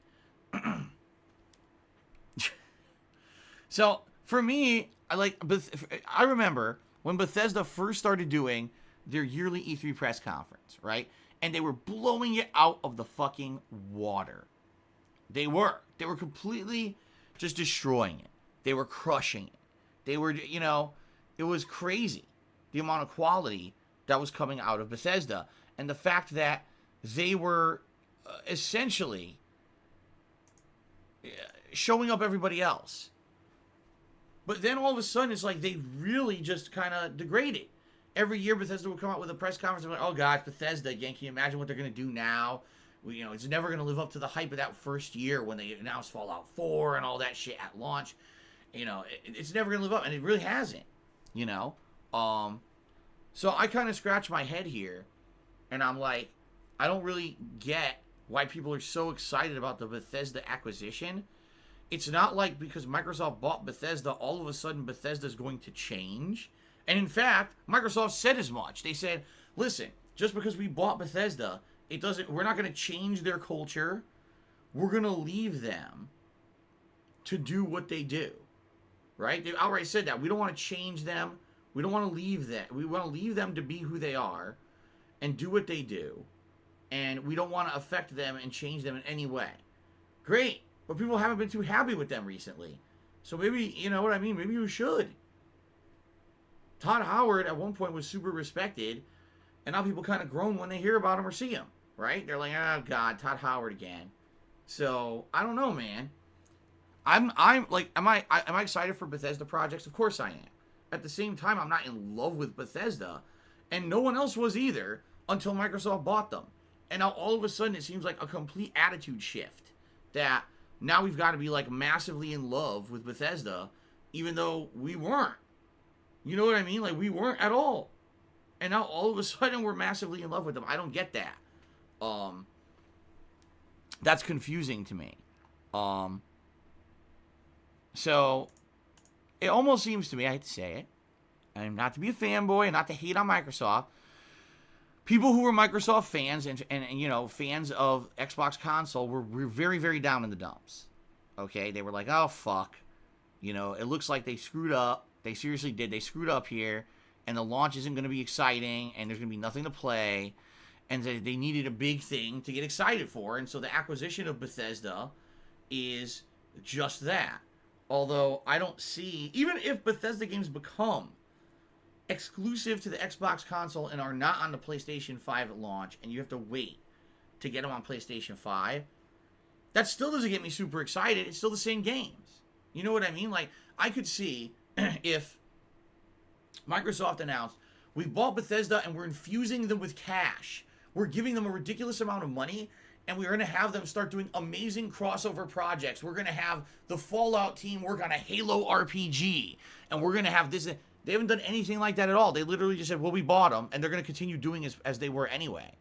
So, for me, I remember when Bethesda first started doing their yearly E3 press conference, right? And they were blowing it out of the fucking water. They were completely just destroying it. They were crushing it. They were, it was crazy, the amount of quality that was coming out of Bethesda. And the fact that they were essentially showing up everybody else. But then all of a sudden, it's like they really just kind of degraded. Every year, Bethesda would come out with a press conference and be like, oh gosh, Bethesda again, can you imagine what they're going to do now? It's never going to live up to the hype of that first year when they announced Fallout 4 and all that shit at launch. It's never going to live up, and it really hasn't. So I kind of scratch my head here, and I'm like, I don't really get why people are so excited about the Bethesda acquisition. It's not like because Microsoft bought Bethesda, all of a sudden Bethesda's going to change. And in fact, Microsoft said as much. They said, listen, just because we bought Bethesda, we're not going to change their culture. We're going to leave them to do what they do. Right? They outright said that. We don't want to change them. We don't want to leave them. We want to leave them to be who they are and do what they do. And we don't want to affect them and change them in any way. Great. But people haven't been too happy with them recently. So maybe, you know what I mean? Maybe you should. Todd Howard at one point was super respected. And now people kind of groan when they hear about him or see him. Right? They're like, oh God, Todd Howard again. So, I don't know, man. I'm like, am I excited for Bethesda projects? Of course I am. At the same time, I'm not in love with Bethesda. And no one else was either until Microsoft bought them. And now all of a sudden it seems like a complete attitude shift. That now we've got to be like massively in love with Bethesda, even though we weren't. You know what I mean? Like we weren't at all. And now all of a sudden we're massively in love with them. I don't get that. That's confusing to me. So it almost seems to me, I hate to say it, and not to be a fanboy and not to hate on Microsoft, people who were Microsoft fans and fans of Xbox console were very, very down in the dumps. Okay? They were like, oh, fuck. It looks like they screwed up. They seriously did. They screwed up here. And the launch isn't going to be exciting. And there's going to be nothing to play. And they needed a big thing to get excited for. And so the acquisition of Bethesda is just that. Although I don't see, even if Bethesda games become exclusive to the Xbox console and are not on the PlayStation 5 at launch, and you have to wait to get them on PlayStation 5, that still doesn't get me super excited. It's still the same games. You know what I mean? Like, I could see if Microsoft announced, we bought Bethesda and we're infusing them with cash. We're giving them a ridiculous amount of money, and we're going to have them start doing amazing crossover projects. We're going to have the Fallout team work on a Halo RPG, and we're going to have this. They haven't done anything like that at all. They literally just said, well, we bought them, and they're going to continue doing as they were anyway.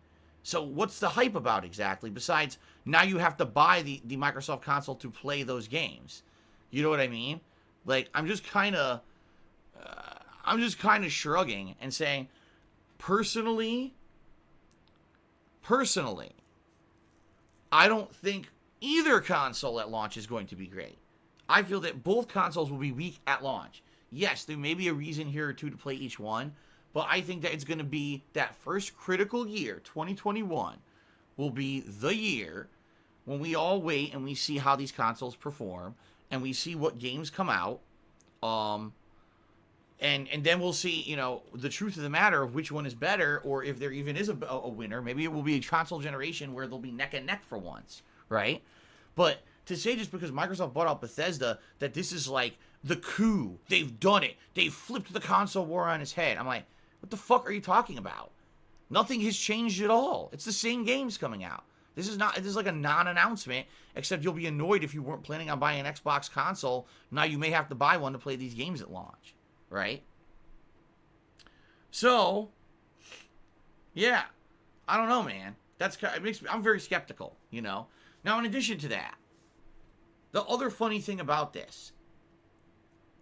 So what's the hype about exactly, besides now you have to buy the Microsoft console to play those games? You know what I mean? Like, I'm just kind of shrugging and saying, personally, I don't think either console at launch is going to be great. I feel that both consoles will be weak at launch. Yes, there may be a reason here or two to play each one, but I think that it's going to be that first critical year, 2021, will be the year when we all wait and we see how these consoles perform, and we see what games come out, and then we'll see, you know, the truth of the matter of which one is better, or if there even is a winner. Maybe it will be a console generation where they'll be neck and neck for once, right? But to say just because Microsoft bought out Bethesda that this is like the coup, they've done it, they've flipped the console war on its head. I'm like, what the fuck are you talking about? Nothing has changed at all. It's the same games coming out. This is like a non-announcement, except you'll be annoyed if you weren't planning on buying an Xbox console. Now you may have to buy one to play these games at launch, right? So, yeah, I don't know, man. I'm very skeptical, you know. Now, in addition to that, the other funny thing about this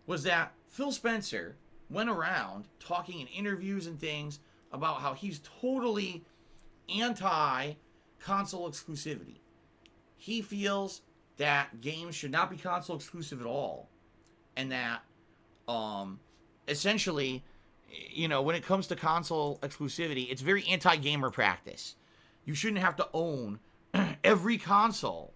was that Phil Spencer went around talking in interviews and things about how he's totally anti-console exclusivity. He feels that games should not be console exclusive at all, and that essentially, you know, when it comes to console exclusivity, it's very anti-gamer practice. You shouldn't have to own every console,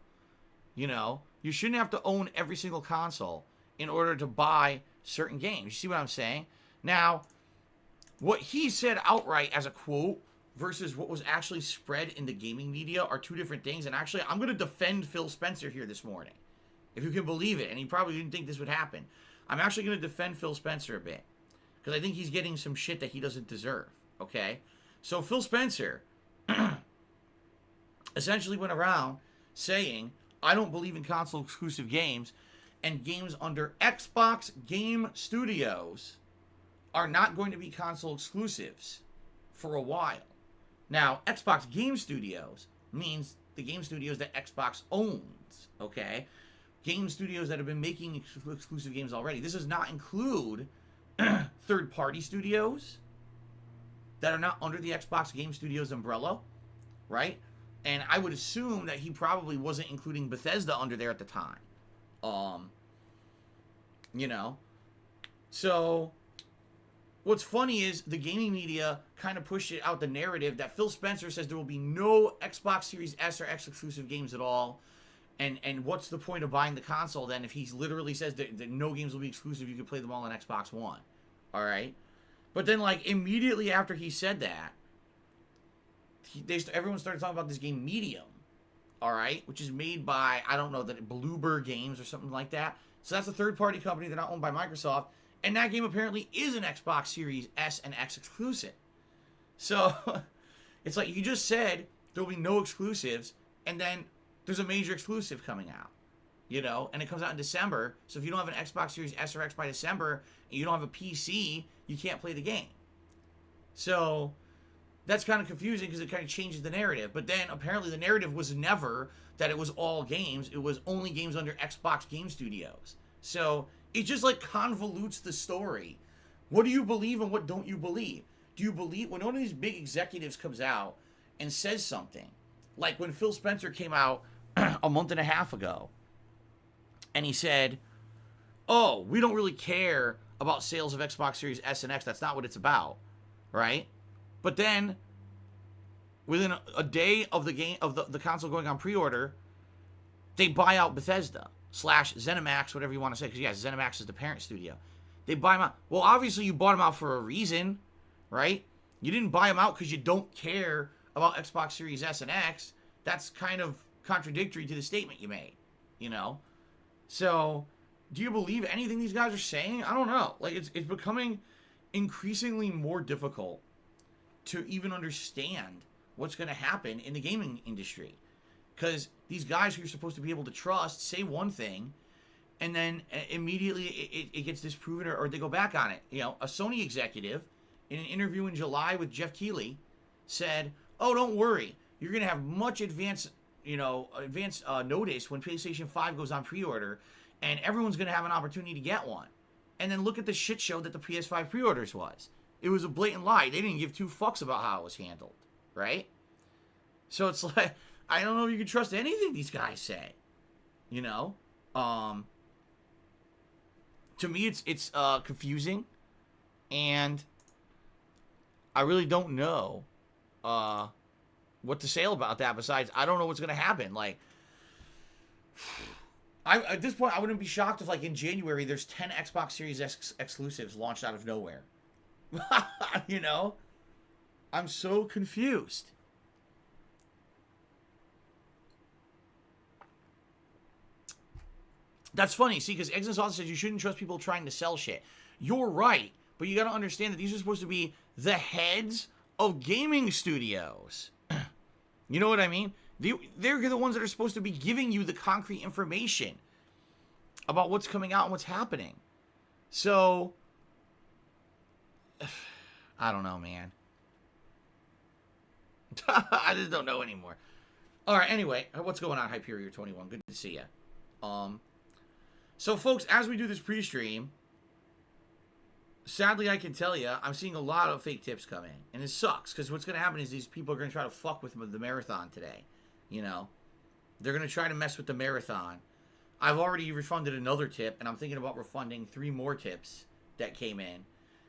you know. You shouldn't have to own every single console in order to buy certain games. You see what I'm saying? Now, what he said outright as a quote versus what was actually spread in the gaming media are two different things. And actually, I'm going to defend Phil Spencer here this morning, if you can believe it. And he probably didn't think this would happen. I'm actually going to defend Phil Spencer a bit, because I think he's getting some shit that he doesn't deserve, okay? So Phil Spencer essentially went around saying, I don't believe in console exclusive games, and games under Xbox Game Studios are not going to be console exclusives for a while. Now, Xbox Game Studios means the game studios that Xbox owns, okay? Game studios that have been making exclusive games already. This does not include third-party studios that are not under the Xbox Game Studios umbrella, right? And I would assume that he probably wasn't including Bethesda under there at the time. You know? So, what's funny is the gaming media kind of pushed it out the narrative that Phil Spencer says there will be no Xbox Series S or X exclusive games at all. And what's the point of buying the console then if he literally says that no games will be exclusive, you can play them all on Xbox One. Alright? But then, like, immediately after he said that, everyone started talking about this game Medium, alright? Which is made by, I don't know, Bloober Games or something like that. So that's a third-party company. They're not owned by Microsoft. And that game apparently is an Xbox Series S and X exclusive. So, it's like you just said there will be no exclusives, and then there's a major exclusive coming out, you know, and it comes out in December. So if you don't have an Xbox Series S or X by December, and you don't have a PC, you can't play the game. So that's kind of confusing because it kind of changes the narrative. But then apparently the narrative was never that it was all games. It was only games under Xbox Game Studios. So it just like convolutes the story. What do you believe and what don't you believe? Do you believe when one of these big executives comes out and says something, like when Phil Spencer came out a month and a half ago, and he said, oh, we don't really care about sales of Xbox Series S and X. That's not what it's about, right? But then, within a day of the game of the console going on pre-order, they buy out Bethesda / ZeniMax, whatever you want to say, because yes, ZeniMax is the parent studio. They buy them out. Well, obviously you bought them out for a reason, right? You didn't buy them out because you don't care about Xbox Series S and X. That's kind of contradictory to the statement you made, you know? So, do you believe anything these guys are saying? I don't know. Like, it's becoming increasingly more difficult to even understand what's going to happen in the gaming industry. Because these guys who you're supposed to be able to trust say one thing, and then immediately it gets disproven, or they go back on it. You know, a Sony executive in an interview in July with Jeff Keighley said, "Oh, don't worry, you're gonna have much advanced notice when PlayStation 5 goes on pre-order, and everyone's gonna have an opportunity to get one." And then look at the shit show that the PS5 pre-orders was. It was a blatant lie. They didn't give two fucks about how it was handled, right? So it's like, I don't know if you can trust anything these guys say, you know. To me, it's confusing, and I really don't know what to say about that. Besides, I don't know what's gonna happen. Like, at this point, I wouldn't be shocked if, like, in January, there's 10 Xbox Series X exclusives launched out of nowhere. You know, I'm so confused. That's funny. See, because Exodus also says you shouldn't trust people trying to sell shit. You're right, but you got to understand that these are supposed to be the heads of gaming studios. You know what I mean? They're the ones that are supposed to be giving you the concrete information about what's coming out and what's happening. So, I don't know, man. I just don't know anymore. All right, anyway, what's going on, Hyperior 21? Good to see you. So, folks, as we do this pre-stream, sadly, I can tell you, I'm seeing a lot of fake tips come in. And it sucks, because what's going to happen is these people are going to try to fuck with the marathon today. You know? They're going to try to mess with the marathon. I've already refunded another tip, and I'm thinking about refunding 3 more tips that came in.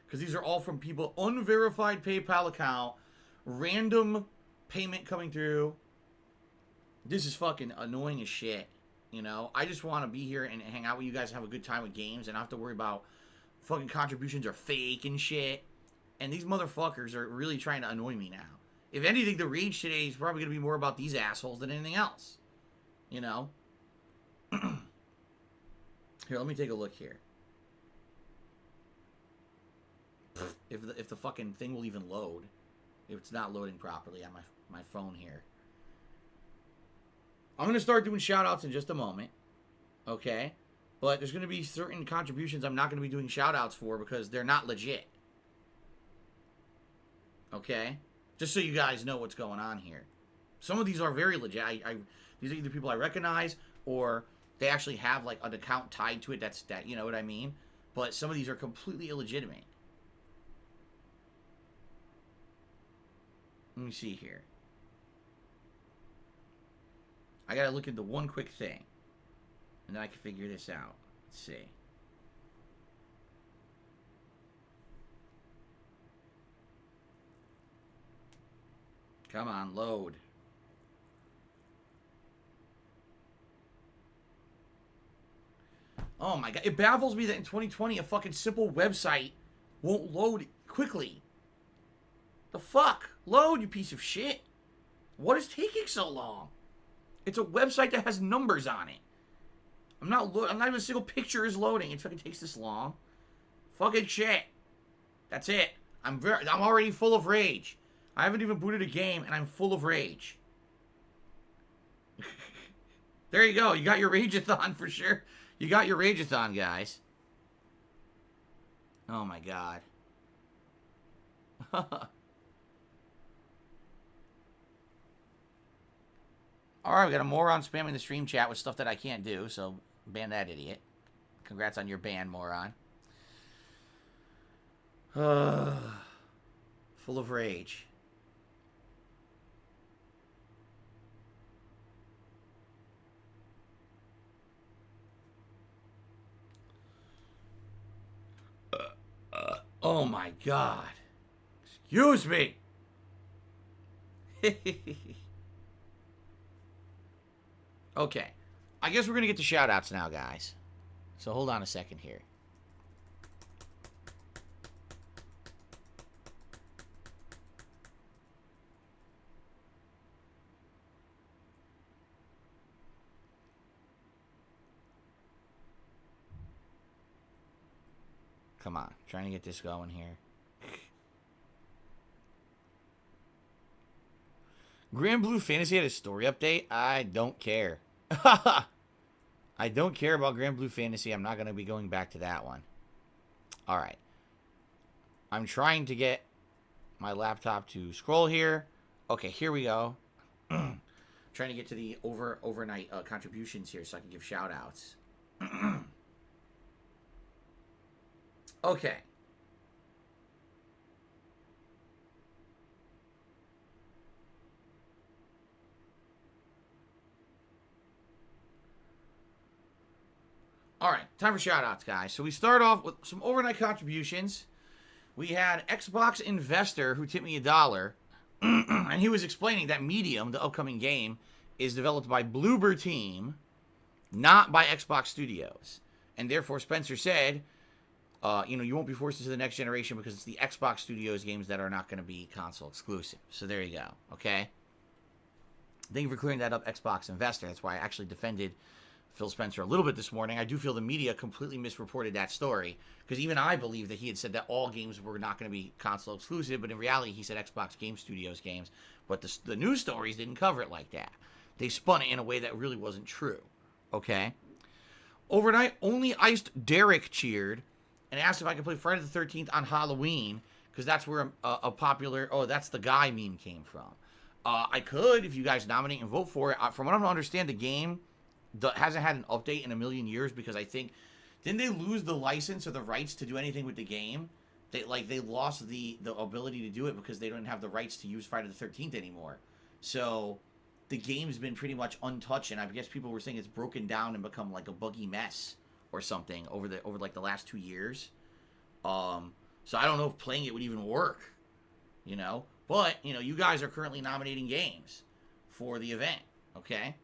Because these are all from people, unverified PayPal account, random payment coming through. This is fucking annoying as shit. You know, I just want to be here and hang out with you guys and have a good time with games and not have to worry about fucking contributions are fake and shit. And these motherfuckers are really trying to annoy me now. If anything, the rage today is probably going to be more about these assholes than anything else. You know? Here, let me take a look here. If the fucking thing will even load. If it's not loading properly on my phone here. I'm going to start doing shout-outs in just a moment. Okay? But there's going to be certain contributions I'm not going to be doing shout-outs for because they're not legit. Okay? Just so you guys know what's going on here. Some of these are very legit. These are either people I recognize or they actually have like an account tied to it that, you know what I mean? But some of these are completely illegitimate. Let me see here. I gotta look into one quick thing. And then I can figure this out. Let's see. Come on, load. Oh my god. It baffles me that in 2020 a fucking simple website won't load quickly. The fuck? Load, you piece of shit. What is taking so long? It's a website that has numbers on it. I'm not even a single picture is loading. It fucking takes this long. Fucking shit. That's it. I'm already full of rage. I haven't even booted a game and I'm full of rage. There you go. You got your RAGE-A-THON for sure. You got your RAGE-A-THON, guys. Oh my god. Alright, we got a moron spamming the stream chat with stuff that I can't do, so ban that idiot. Congrats on your ban, moron. Full of rage. Oh my god. Excuse me. Okay. I guess we're going to get to shout-outs now, guys. So hold on a second here. Come on. Trying to get this going here. Grand Blue Fantasy had a story update. I don't care. I don't care about Grand Blue Fantasy. I'm not going to be going back to that one. All right. I'm trying to get my laptop to scroll here. Okay, here we go. Trying to get to the overnight contributions here so I can give shout outs. Okay. All right, time for shout outs, guys. So we start off with some overnight contributions. We had Xbox Investor who tipped me $1. And he was explaining that Medium, the upcoming game, is developed by Bloober Team, not by Xbox Studios. And therefore, Spencer said, you won't be forced into the next generation because it's the Xbox Studios games that are not going to be console exclusive. So there you go, okay? Thank you for clearing that up, Xbox Investor. That's why I actually defended Phil Spencer a little bit this morning. I do feel the media completely misreported that story, because even I believe that he had said that all games were not going to be console exclusive, but in reality he said Xbox Game Studios games. But the news stories didn't cover it like that. They spun it in a way that really wasn't true. Okay? Overnight, only Iced Derek cheered and asked if I could play Friday the 13th on Halloween, because that's where a popular, that's the guy meme came from. I could, if you guys nominate and vote for it. From what I understand, the game hasn't had an update in a million years, because I think, didn't they lose the license or the rights to do anything with the game? They lost the ability to do it because they don't have the rights to use Friday the 13th anymore. So the game's been pretty much untouched, and I guess people were saying it's broken down and become like a buggy mess or something over like the last 2 years. So I don't know if playing it would even work, But you guys are currently nominating games for the event, okay?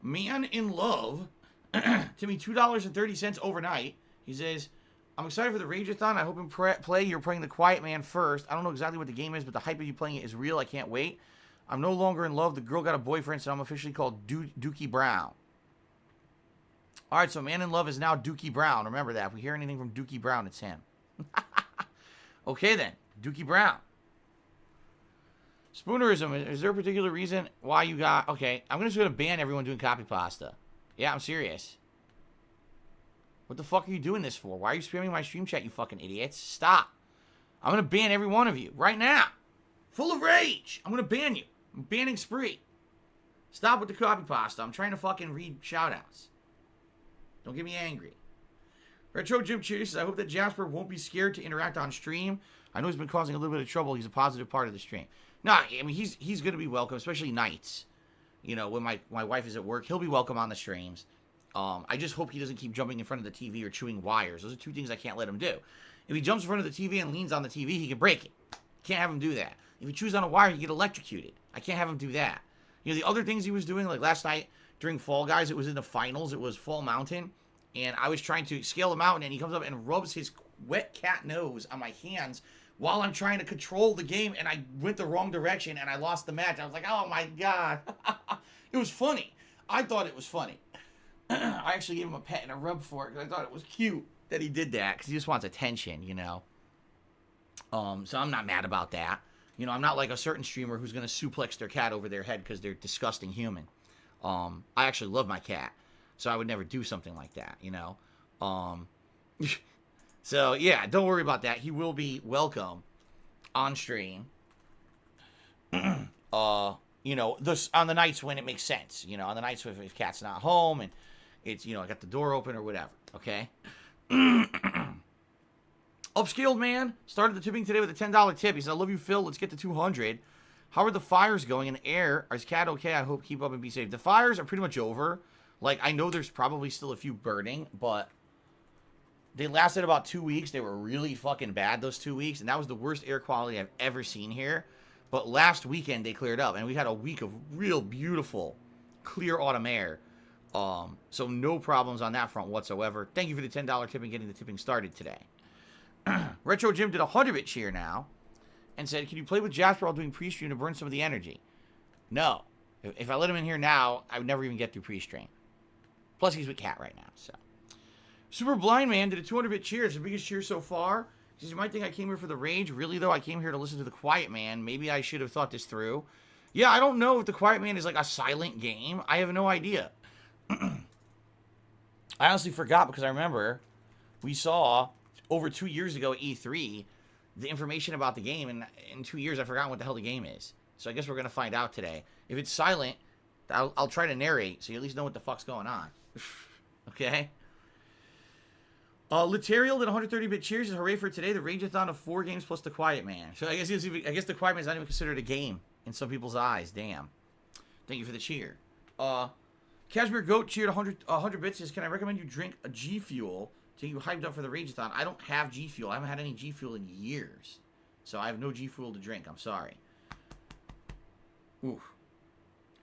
Man in Love, to me, $2.30 overnight. He says, I'm excited for the RAGE-A-THON. I hope in play you're playing The Quiet Man first. I don't know exactly what the game is, but the hype of you playing it is real. I can't wait. I'm no longer in love. The girl got a boyfriend, so I'm officially called Dookie Brown. All right, so Man in Love is now Dookie Brown. Remember that. If we hear anything from Dookie Brown, it's him. Okay, then. Dookie Brown. Spoonerism, is there a particular reason why you got... Okay, I'm just going to ban everyone doing copy pasta. Yeah, I'm serious. What the fuck are you doing this for? Why are you spamming my stream chat, you fucking idiots? Stop. I'm going to ban every one of you right now. Full of rage. I'm going to ban you. I'm banning Spree. Stop with the copy pasta. I'm trying to fucking read shoutouts. Don't get me angry. Retro Jim Cheers says, I hope that Jasper won't be scared to interact on stream. I know he's been causing a little bit of trouble. He's a positive part of the stream. No, I mean, he's going to be welcome, especially nights. When my wife is at work, he'll be welcome on the streams. I just hope he doesn't keep jumping in front of the TV or chewing wires. Those are two things I can't let him do. If he jumps in front of the TV and leans on the TV, he can break it. Can't have him do that. If he chews on a wire, he get electrocuted. I can't have him do that. The other things he was doing, like last night during Fall Guys, it was in the finals. It was Fall Mountain. And I was trying to scale the mountain, and he comes up and rubs his wet cat nose on my hands while I'm trying to control the game, and I went the wrong direction, and I lost the match. I was like, oh my God. It was funny. I thought it was funny. I actually gave him a pet and a rub for it, because I thought it was cute that he did that, because he just wants attention, So I'm not mad about that. I'm not like a certain streamer who's going to suplex their cat over their head because they're disgusting human. I actually love my cat, so I would never do something like that, So, yeah, don't worry about that. He will be welcome on stream. On the nights when it makes sense. On the nights when his cat's not home and it's, I got the door open or whatever. Okay? Upscaled Man started the tipping today with a $10 tip. He said, I love you, Phil. Let's get to 200. How are the fires going in the air? Is cat okay? I hope keep up and be safe. The fires are pretty much over. Like, I know there's probably still a few burning, but they lasted about 2 weeks. They were really fucking bad those 2 weeks, and that was the worst air quality I've ever seen here. But last weekend, they cleared up, and we had a week of real beautiful, clear autumn air. So no problems on that front whatsoever. Thank you for the $10 tip and getting the tipping started today. Retro Jim did a 100-bit cheer now and said, can you play with Jasper while doing pre-stream to burn some of the energy? No. If I let him in here now, I would never even get through pre-stream. Plus, he's with Cat right now, so. Super Blind Man did a 200-bit cheer. It's the biggest cheer so far. He says, you might think I came here for the rage. Really, though, I came here to listen to The Quiet Man. Maybe I should have thought this through. Yeah, I don't know if The Quiet Man is like a silent game. I have no idea. I honestly forgot because I remember we saw over 2 years ago at E3 the information about the game, and in 2 years I've forgotten what the hell the game is. So I guess we're gonna find out today. If it's silent, I'll try to narrate so you at least know what the fuck's going on. Okay. Laterial did 130-bit cheers. Hooray for today. The Rage-A-Thon of 4 games plus The Quiet Man. So I guess The Quiet Man is not even considered a game in some people's eyes. Damn. Thank you for the cheer. Cashmere Goat cheered 100 bits. Says, can I recommend you drink a G Fuel to get you hyped up for the Rage-A-Thon? I don't have G Fuel. I haven't had any G Fuel in years. So I have no G Fuel to drink. I'm sorry. Oof.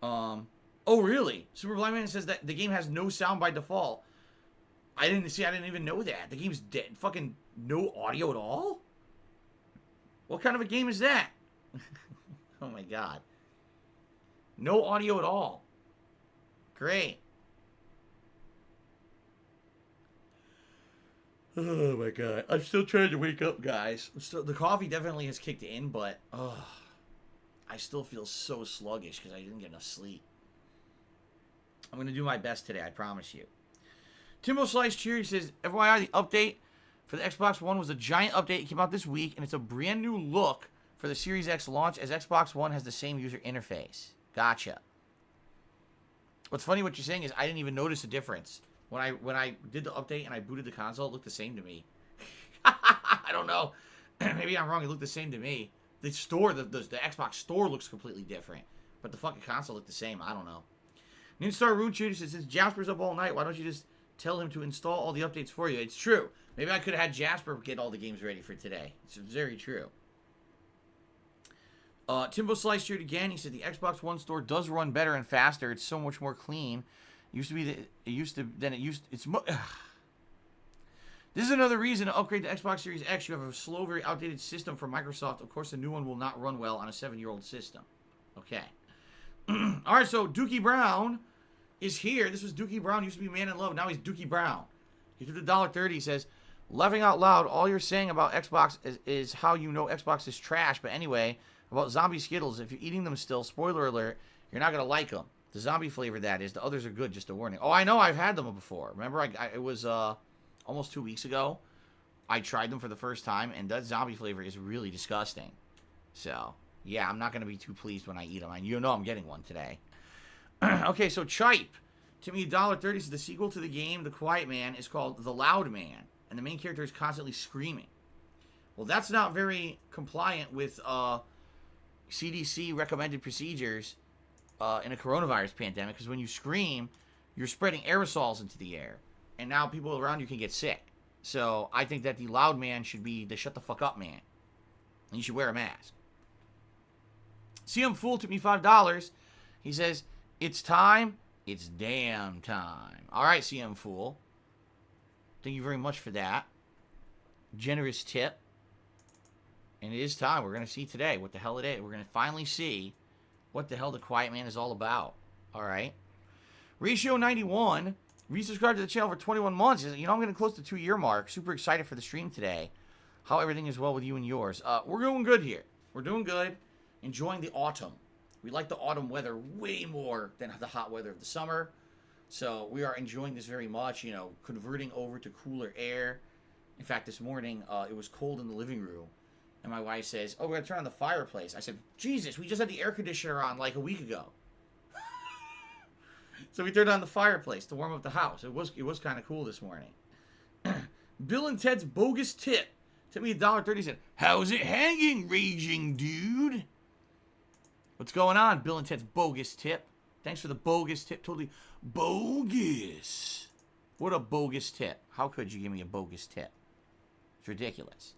Oh, really? Super Blind Man says that the game has no sound by default. I didn't even know that. The game's dead. Fucking no audio at all? What kind of a game is that? Oh my god. No audio at all. Great. Oh my god. I'm still trying to wake up, guys. The coffee definitely has kicked in, but I still feel so sluggish because I didn't get enough sleep. I'm going to do my best today, I promise you. Timbo Slice Cheer, he says, FYI, the update for the Xbox One was a giant update. It came out this week, and it's a brand new look for the Series X launch, as Xbox One has the same user interface. Gotcha. What's funny what you're saying is I didn't even notice the difference. When I did the update and I booted the console, it looked the same to me. I don't know. Maybe I'm wrong. It looked the same to me. The store, the Xbox store looks completely different. But the fucking console looked the same. I don't know. Ninstar Rune Shooter says, since Jasper's up all night, why don't you just tell him to install all the updates for you? It's true. Maybe I could have had Jasper get all the games ready for today. It's very true. Timbo Slice cheered again. He said the Xbox One store does run better and faster. It's so much more clean. This is another reason to upgrade the Xbox Series X. You have a slow, very outdated system from Microsoft. Of course, the new one will not run well on a 7-year-old system. Okay. All right, so Dookie Brown is here. This was Dookie Brown. Used to be Man in Love. Now he's Dookie Brown. He did the $1.30. He says, laughing out loud, all you're saying about Xbox is how you know Xbox is trash. But anyway, about zombie Skittles, if you're eating them still, spoiler alert, you're not going to like them. The zombie flavor, that is. The others are good, just a warning. Oh, I know. I've had them before. Remember, it was almost 2 weeks ago. I tried them for the first time, and that zombie flavor is really disgusting. So, yeah, I'm not going to be too pleased when I eat them. You know I'm getting one today. Okay, so Chipe. To me, $1.30 is the sequel to the game The Quiet Man is called The Loud Man, and the main character is constantly screaming. Well, that's not very compliant with CDC recommended procedures in a coronavirus pandemic, because when you scream, you're spreading aerosols into the air, and now people around you can get sick. So I think that the loud man should be the shut the fuck up man, and you should wear a mask. CM Fool took me $5. He says, it's time, it's damn time. All right, CM Fool. Thank you very much for that. Generous tip. And it is time. We're going to see today what the hell it is. We're going to finally see what the hell the Quiet Man is all about. All right. Ratio 91. Resubscribed to the channel for 21 months. You know, I'm getting close to the 2-year mark. Super excited for the stream today. How everything is well with you and yours. We're doing good here. We're doing good. Enjoying the autumn. We like the autumn weather way more than the hot weather of the summer. So we are enjoying this very much, you know, converting over to cooler air. In fact, this morning, it was cold in the living room. And my wife says, oh, we're going to turn on the fireplace. I said, Jesus, we just had the air conditioner on like a week ago. So we turned on the fireplace to warm up the house. It was kind of cool this morning. Bill and Ted's bogus tip. Took me $1.30. Said, how's it hanging, raging dude? What's going on, Bill and Ted's bogus tip? Thanks for the bogus tip. Totally bogus. What a bogus tip. How could you give me a bogus tip? It's ridiculous.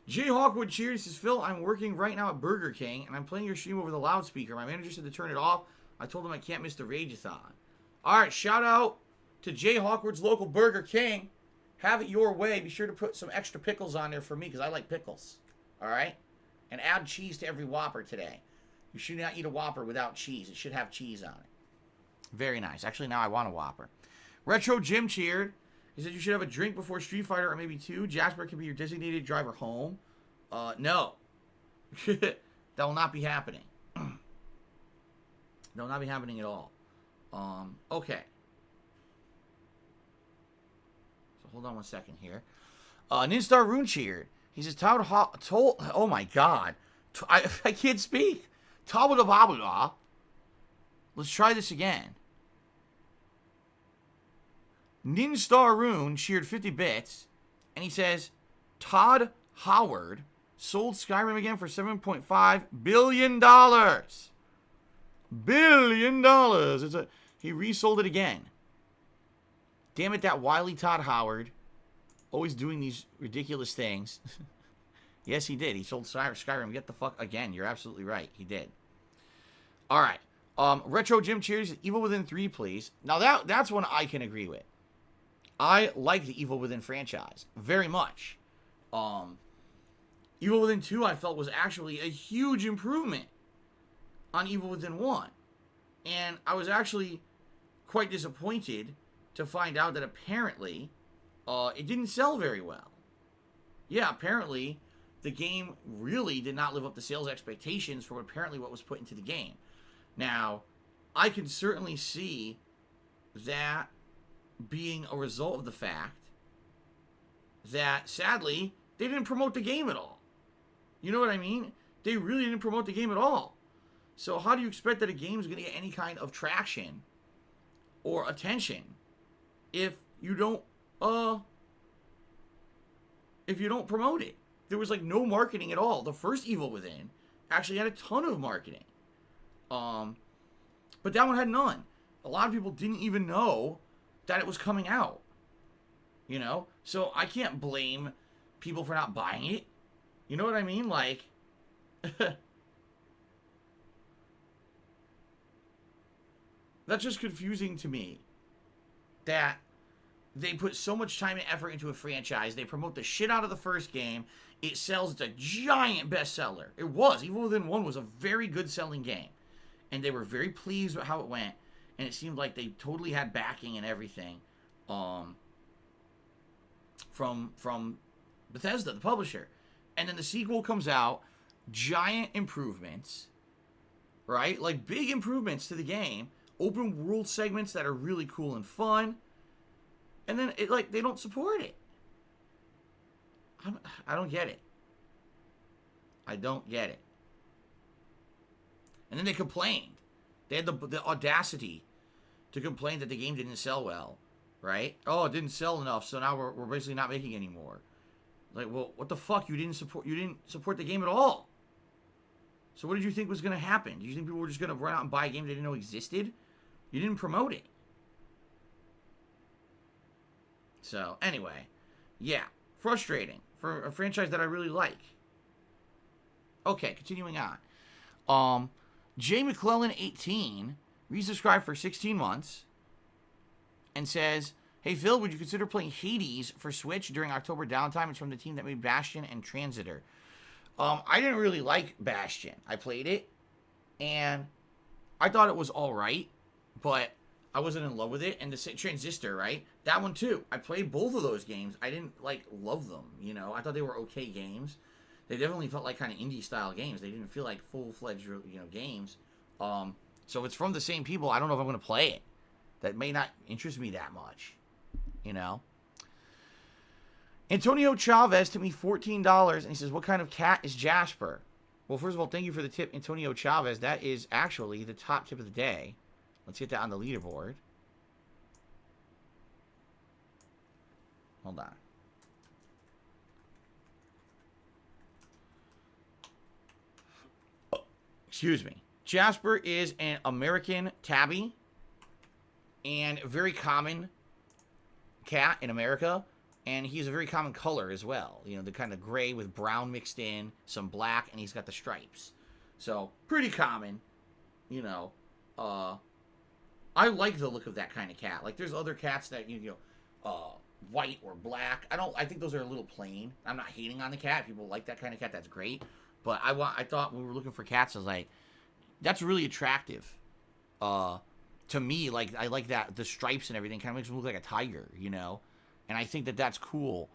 Jay Hawkwood cheers. Says, Phil, I'm working right now at Burger King, and I'm playing your stream over the loudspeaker. My manager said to turn it off. I told him I can't miss the RAGE-A-THON. All right, shout out to Jay Hawkwood's local Burger King. Have it your way. Be sure to put some extra pickles on there for me, because I like pickles. All right? And add cheese to every Whopper today. You should not eat a Whopper without cheese. It should have cheese on it. Very nice. Actually, now I want a Whopper. Retro Jim cheered. He said you should have a drink before Street Fighter, or maybe 2. Jasper can be your designated driver home. No. That will not be happening. They'll not be happening at all. Okay. So hold on one second here. Ninstar Rune cheered. He says, oh my god. I can't speak. Tabula. Let's try this again. Ninstar Rune cheered 50 bits. And he says, Todd Howard sold Skyrim again for $7.5 billion. $billion. He resold it again. Damn it, that wily Todd Howard. Always doing these ridiculous things. Yes, he did. He sold Skyrim. Get the fuck again. You're absolutely right. He did. All right. Retro Jim cheers. Evil Within 3, please. Now that's one I can agree with. I like the Evil Within franchise very much. Evil Within 2 I felt was actually a huge improvement on Evil Within 1. And I was actually quite disappointed to find out that apparently it didn't sell very well. Yeah, apparently the game really did not live up to sales expectations for apparently what was put into the game. Now, I can certainly see that being a result of the fact that, sadly, they didn't promote the game at all. You know what I mean? They really didn't promote the game at all. So how do you expect that a game is going to get any kind of traction or attention if you don't promote it? There was like no marketing at all. The first Evil Within actually had a ton of marketing. But that one had none. A lot of people didn't even know that it was coming out. You know? So I can't blame people for not buying it. You know what I mean? Like, that's just confusing to me. That they put so much time and effort into a franchise. They promote the shit out of the first game. It sells. It's a giant bestseller. It was. Evil Within 1 was a very good selling game. And they were very pleased with how it went. And it seemed like they totally had backing and everything. From Bethesda, the publisher. And then the sequel comes out. Giant improvements. Right? Like big improvements to the game. Open world segments that are really cool and fun. And then they don't support it. I don't get it. I don't get it. And then they complained. They had the audacity to complain that the game didn't sell well, right? Oh, it didn't sell enough, so now we're basically not making anymore. Like, well, what the fuck? You didn't support the game at all. So what did you think was going to happen? Do you think people were just going to run out and buy a game they didn't know existed? You didn't promote it. So, anyway, yeah, frustrating for a franchise that I really like. Okay, continuing on. J McClellan 18 resubscribed for 16 months and says, "Hey Phil, would you consider playing Hades for Switch during October downtime? It's from the team that made Bastion and Transitor." I didn't really like Bastion. I played it and I thought it was all right, but I wasn't in love with it. And the Transistor, right? That one too. I played both of those games. I didn't love them. You know, I thought they were okay games. They definitely felt like kind of indie style games. They didn't feel like full-fledged, games. So it's from the same people. I don't know if I'm going to play it. That may not interest me that much. You know? Antonio Chavez took me $14, and he says, "What kind of cat is Jasper?" Well, first of all, thank you for the tip, Antonio Chavez. That is actually the top tip of the day. Let's get that on the leaderboard. Hold on. Excuse me. Jasper is an American tabby and a very common cat in America. And he's a very common color as well. You know, the kind of gray with brown mixed in, some black, and he's got the stripes. So, pretty common. You know, I like the look of that kind of cat. Like, there's other cats that, white or black. I think those are a little plain. I'm not hating on the cat. People like that kind of cat. That's great. But I thought when we were looking for cats, I was like, that's really attractive. To me, like, I like that. The stripes and everything kind of makes him look like a tiger, you know? And I think that that's cool.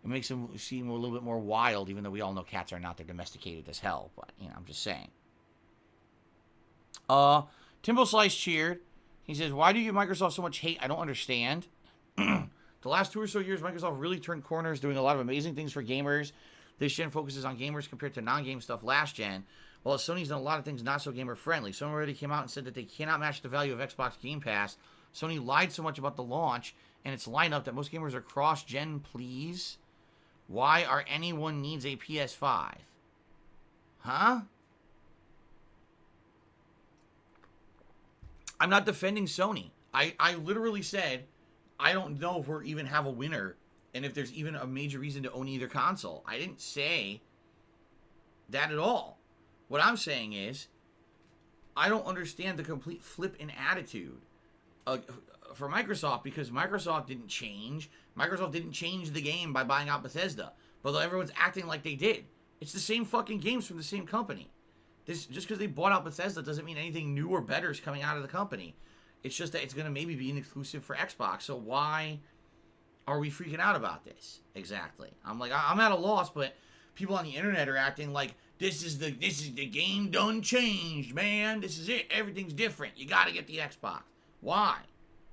It makes him seem a little bit more wild, even though we all know cats are not. They're domesticated as hell. But, I'm just saying. To Timbo Slice cheered. He says, why do you give Microsoft so much hate? I don't understand. The last 2 or so years, Microsoft really turned corners, doing a lot of amazing things for gamers. This gen focuses on gamers compared to non-game stuff last gen. While Sony's done a lot of things not so gamer-friendly. Sony already came out and said that they cannot match the value of Xbox Game Pass. Sony lied so much about the launch and its lineup that most gamers are cross-gen, please. Why are anyone needs a PS5? Huh? I'm not defending Sony. I literally said, I don't know if we even have a winner and if there's even a major reason to own either console. I didn't say that at all. What I'm saying is, I don't understand the complete flip in attitude for Microsoft, because Microsoft didn't change. Microsoft didn't change the game by buying out Bethesda, but everyone's acting like they did. It's the same fucking games from the same company. Just because they bought out Bethesda doesn't mean anything new or better is coming out of the company. It's just that it's going to maybe be an exclusive for Xbox. So why are we freaking out about this? Exactly. I'm at a loss, but people on the internet are acting like this is the game done changed, man. This is it. Everything's different. You got to get the Xbox. Why?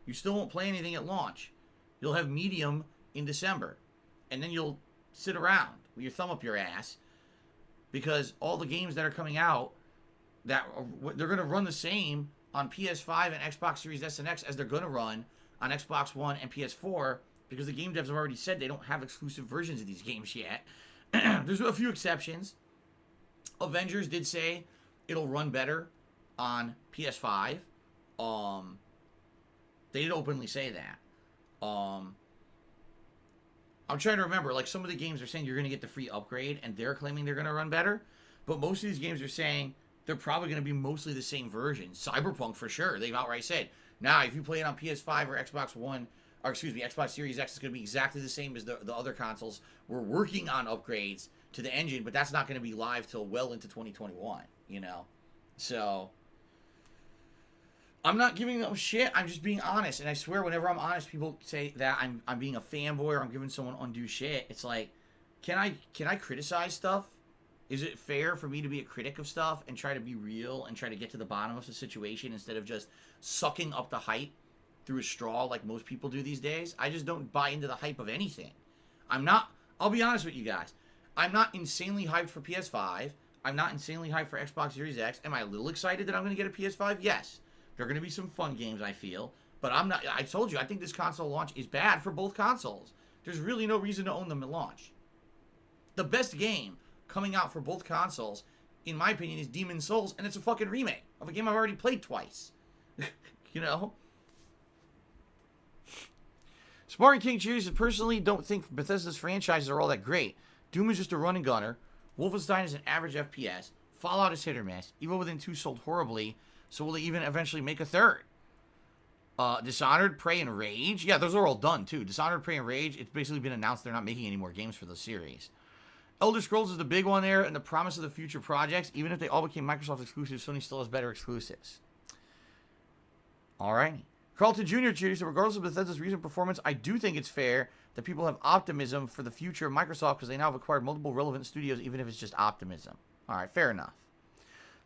You still won't play anything at launch. You'll have Medium in December, and then you'll sit around with your thumb up your ass, because all the games that are coming out, they're going to run the same on PS5 and Xbox Series S and X as they're going to run on Xbox One and PS4, because the game devs have already said they don't have exclusive versions of these games yet. There's a few exceptions. Avengers did say it'll run better on PS5. They did openly say that. I'm trying to remember, like, some of the games are saying you're going to get the free upgrade, and they're claiming they're going to run better. But most of these games are saying they're probably going to be mostly the same version. Cyberpunk, for sure. They've outright said, now, if you play it on PS5 or Xbox One, or excuse me, Xbox Series X, is going to be exactly the same as the other consoles. We're working on upgrades to the engine, but that's not going to be live till well into 2021, you know? So I'm not giving them shit. I'm just being honest. And I swear, whenever I'm honest, people say that I'm being a fanboy or I'm giving someone undue shit. It's like, can I criticize stuff? Is it fair for me to be a critic of stuff and try to be real and try to get to the bottom of the situation instead of just sucking up the hype through a straw like most people do these days? I just don't buy into the hype of anything. I'll be honest with you guys. I'm not insanely hyped for PS5. I'm not insanely hyped for Xbox Series X. Am I a little excited that I'm going to get a PS5? Yes. There are going to be some fun games, I feel. But I'm not. I told you, I think this console launch is bad for both consoles. There's really no reason to own them at launch. The best game coming out for both consoles, in my opinion, is Demon's Souls, and it's a fucking remake of a game I've already played twice. You know? Spartan King Cheers personally don't think Bethesda's franchises are all that great. Doom is just a run and gunner. Wolfenstein is an average FPS. Fallout is hit or miss. Evil Within 2 sold horribly, so will they even eventually make a third? Dishonored, Prey, and Rage. Yeah, those are all done, too. Dishonored, Prey, and Rage, it's basically been announced they're not making any more games for the series. Elder Scrolls is the big one there, and the promise of the future projects. Even if they all became Microsoft exclusives, Sony still has better exclusives. Alrighty. Carlton Jr. cheers. So regardless of Bethesda's recent performance, I do think it's fair that people have optimism for the future of Microsoft because they now have acquired multiple relevant studios, even if it's just optimism. Alright, fair enough.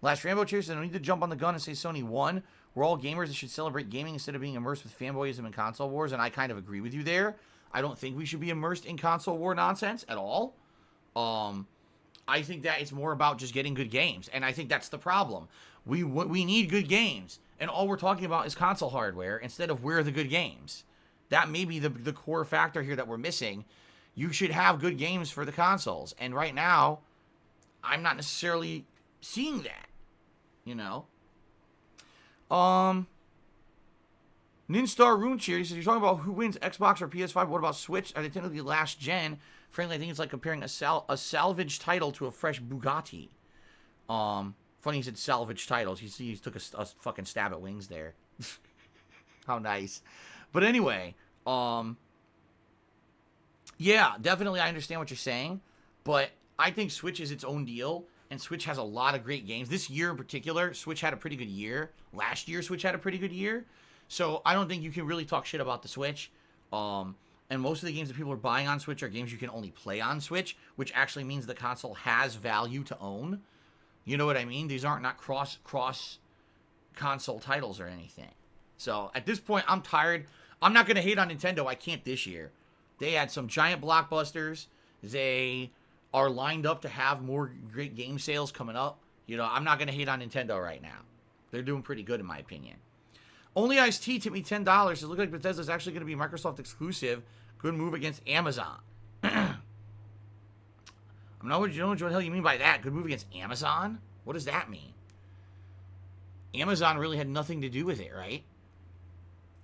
Last Rambo cheers. So I don't need to jump on the gun and say Sony won. We're all gamers that should celebrate gaming instead of being immersed with fanboyism and console wars, and I kind of agree with you there. I don't think we should be immersed in console war nonsense at all. I think that it's more about just getting good games, and I think that's the problem. We need good games, and all we're talking about is console hardware instead of where are the good games. That may be the core factor here that we're missing. You should have good games for the consoles, and right now, I'm not necessarily seeing that, you know? Ninstar Rune Cheer, he says, you're talking about who wins, Xbox or PS5, what about Switch? Are they technically last gen? Frankly, I think it's like comparing a salvage title to a fresh Bugatti. Funny he said salvage titles. He took a fucking stab at Wings there. How nice. But anyway, yeah, definitely I understand what you're saying. But I think Switch is its own deal. And Switch has a lot of great games. This year in particular, Switch had a pretty good year. Last year, Switch had a pretty good year. So I don't think you can really talk shit about the Switch. And most of the games that people are buying on Switch are games you can only play on Switch, which actually means the console has value to own. You know what I mean? These aren't not cross console titles or anything. So at this point, I'm tired. I'm not going to hate on Nintendo. I can't this year. They had some giant blockbusters. They are lined up to have more great game sales coming up. You know, I'm not going to hate on Nintendo right now. They're doing pretty good in my opinion. Only Ice T tipped me $10. It looks like Bethesda's actually going to be Microsoft exclusive. Good move against Amazon. I don't know what the hell you mean by that. Good move against Amazon? What does that mean? Amazon really had nothing to do with it, right?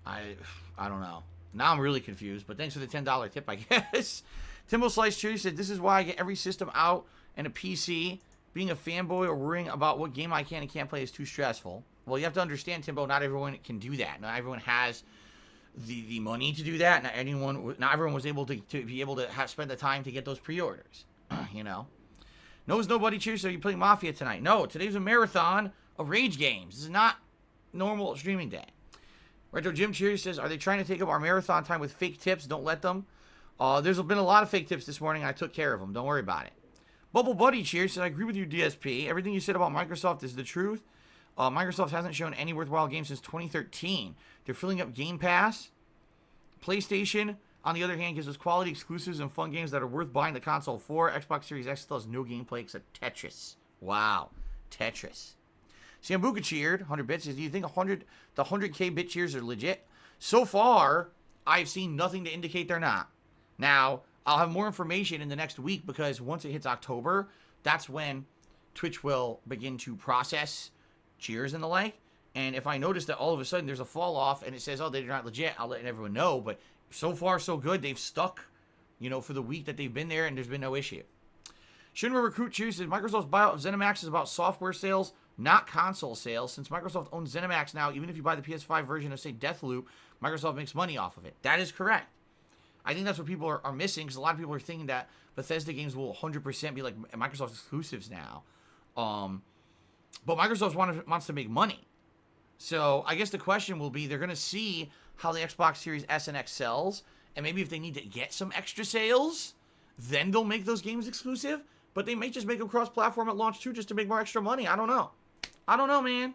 I don't know. Now I'm really confused, but thanks for the $10 tip, I guess. Timbo Slice Cherry said, this is why I get every system out and a PC. Being a fanboy or worrying about what game I can and can't play is too stressful. Well, you have to understand, Timbo, not everyone can do that. Not everyone has the money to do that. Not everyone was able to be able to spend the time to get those pre-orders. You know? Knows Nobody Cheers, so you playing Mafia tonight. No, today's a marathon of Rage games. This is not normal streaming day. Retro Jim Cheers says, are they trying to take up our marathon time with fake tips? Don't let them. There's been a lot of fake tips this morning. I took care of them. Don't worry about it. Bubble Buddy Cheers says, I agree with you, DSP. Everything you said about Microsoft is the truth. Microsoft hasn't shown any worthwhile games since 2013. They're filling up Game Pass. PlayStation, on the other hand, gives us quality exclusives and fun games that are worth buying the console for. Xbox Series X still has no gameplay except Tetris. Wow. Tetris. Sambuca cheered, 100 bits. Do you think the 100K bit cheers are legit? So far, I've seen nothing to indicate they're not. Now, I'll have more information in the next week because once it hits October, that's when Twitch will begin to process cheers and the like. And if I notice that all of a sudden there's a fall off and it says, oh, they're not legit, I'll let everyone know. But so far, so good. They've stuck, you know, for the week that they've been there and there's been no issue. Shinra Recruit Cheers says, Microsoft's buyout of ZeniMax is about software sales, not console sales. Since Microsoft owns ZeniMax now, even if you buy the PS5 version of, say, Deathloop, Microsoft makes money off of it. That is correct. I think that's what people are missing, because a lot of people are thinking that Bethesda games will 100% be like Microsoft exclusives now. But Microsoft wants to make money. So I guess the question will be, they're going to see how the Xbox Series S and X sells, and maybe if they need to get some extra sales, then they'll make those games exclusive. But they may just make them cross-platform at launch too, just to make more extra money. I don't know. I don't know, man.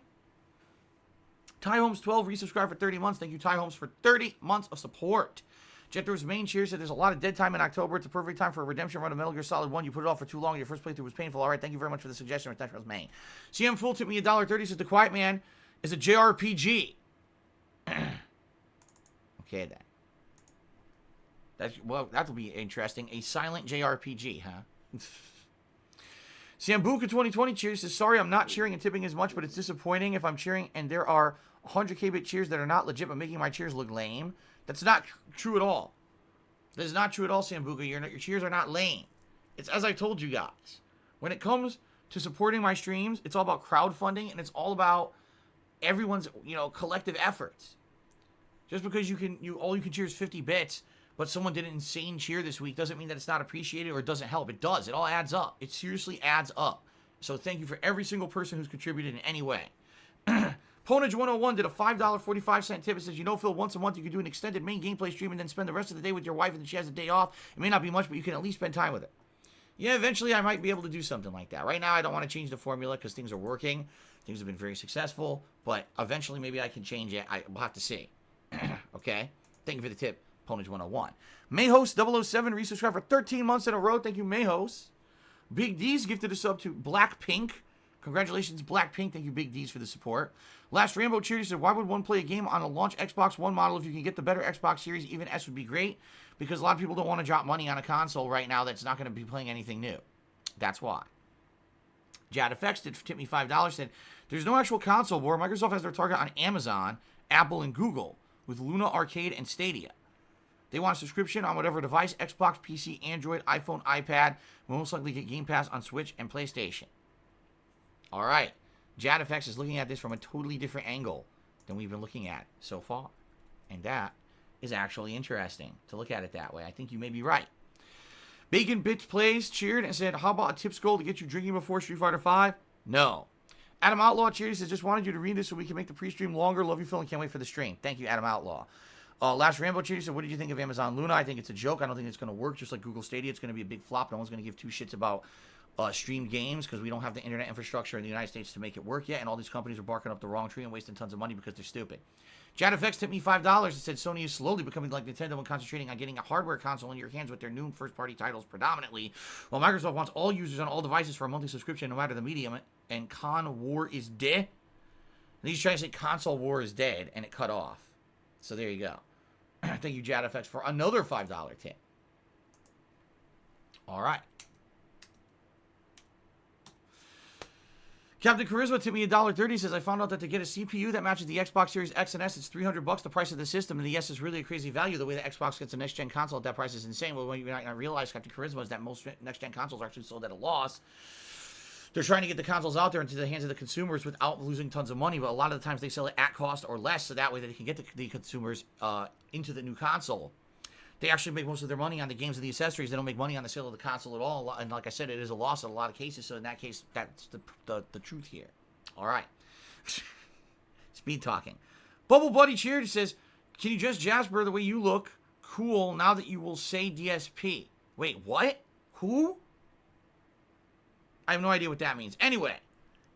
Ty Holmes 12 resubscribed for 30 months. Thank you, Ty Holmes, for 30 months of support. Jetro's main cheers said there's a lot of dead time in October. It's a perfect time for a redemption run of Metal Gear Solid 1. You put it off for too long. Your first playthrough was painful. All right, thank you very much for the suggestion. Jetro's main. CM Full tipped me $1.30. Says The Quiet Man is a JRPG. Okay, then. Well, that'll be interesting. A silent JRPG, huh? Sambuca 2020 cheers says, sorry, I'm not cheering and tipping as much, but it's disappointing if I'm cheering and there are 100K bit cheers that are not legit, but making my cheers look lame. That's not true at all. That is not true at all, Sambuca. Your cheers are not lame. It's as I told you guys. When it comes to supporting my streams, it's all about crowdfunding, and it's all about everyone's, collective efforts. Just because all you can cheer is 50 bits, but someone did an insane cheer this week doesn't mean that it's not appreciated or it doesn't help. It does. It all adds up. It seriously adds up. So thank you for every single person who's contributed in any way. Ponage 101 did a $5.45 tip. It says, Phil, once a month you can do an extended main gameplay stream and then spend the rest of the day with your wife and then she has a day off. It may not be much, but you can at least spend time with her. Yeah, eventually I might be able to do something like that. Right now I don't want to change the formula because things are working. Things have been very successful, but eventually maybe I can change it. We'll have to see. Okay? Thank you for the tip, Ponage 101. Mayhos 007 resubscribed for 13 months in a row. Thank you, Mayhos. Big D's gifted a sub to Blackpink. Congratulations, Blackpink. Thank you, Big D's, for the support. Last Rambo Cheers said, why would one play a game on a launch Xbox One model if you can get the better Xbox Series? Even S would be great, because a lot of people don't want to drop money on a console right now that's not going to be playing anything new. That's why. Jad Effects did tip me $5, said, there's no actual console war. Microsoft has their target on Amazon, Apple, and Google, with Luna Arcade and Stadia. They want a subscription on whatever device, Xbox, PC, Android, iPhone, iPad. Will most likely get Game Pass on Switch and PlayStation. All right. Jad Effects is looking at this from a totally different angle than we've been looking at so far. And that is actually interesting to look at it that way. I think you may be right. Bacon Bits Plays cheered and said, how about a tip goal to get you drinking before Street Fighter 5? No. Adam Outlaw cheered says, just wanted you to read this so we can make the pre-stream longer. Love you, Phil, and can't wait for the stream. Thank you, Adam Outlaw. Last Rambo cheered said, what did you think of Amazon Luna? I think it's a joke. I don't think it's going to work. Just like Google Stadia, it's going to be a big flop. No one's going to give two shits about streamed games because we don't have the internet infrastructure in the United States to make it work yet, and all these companies are barking up the wrong tree and wasting tons of money because they're stupid. JadFX tipped me $5 and said Sony is slowly becoming like Nintendo and concentrating on getting a hardware console in your hands with their new first-party titles predominantly, while Microsoft wants all users on all devices for a monthly subscription no matter the medium, and con war is dead. And he's trying to say console war is dead, and it cut off. So there you go. Thank you, JadFX, for another $5 tip. All right. Captain Charisma tipped me $1.30. Says, I found out that to get a CPU that matches the Xbox Series X and S, it's $300, the price of the system, and the S is really a crazy value. The way the Xbox gets a next-gen console at that price is insane. Well, what you might not realize, Captain Charisma, is that most next-gen consoles are actually sold at a loss. They're trying to get the consoles out there into the hands of the consumers without losing tons of money, but a lot of the times they sell it at cost or less, so that way they can get the consumers into the new console. They actually make most of their money on the games and the accessories. They don't make money on the sale of the console at all. And like I said, it is a loss in a lot of cases. So in that case, that's the truth here. All right. Speed talking. Bubble Buddy Cheered says, can you just Jasper the way you look cool now that you will say DSP? Wait, what? Who? I have no idea what that means. Anyway,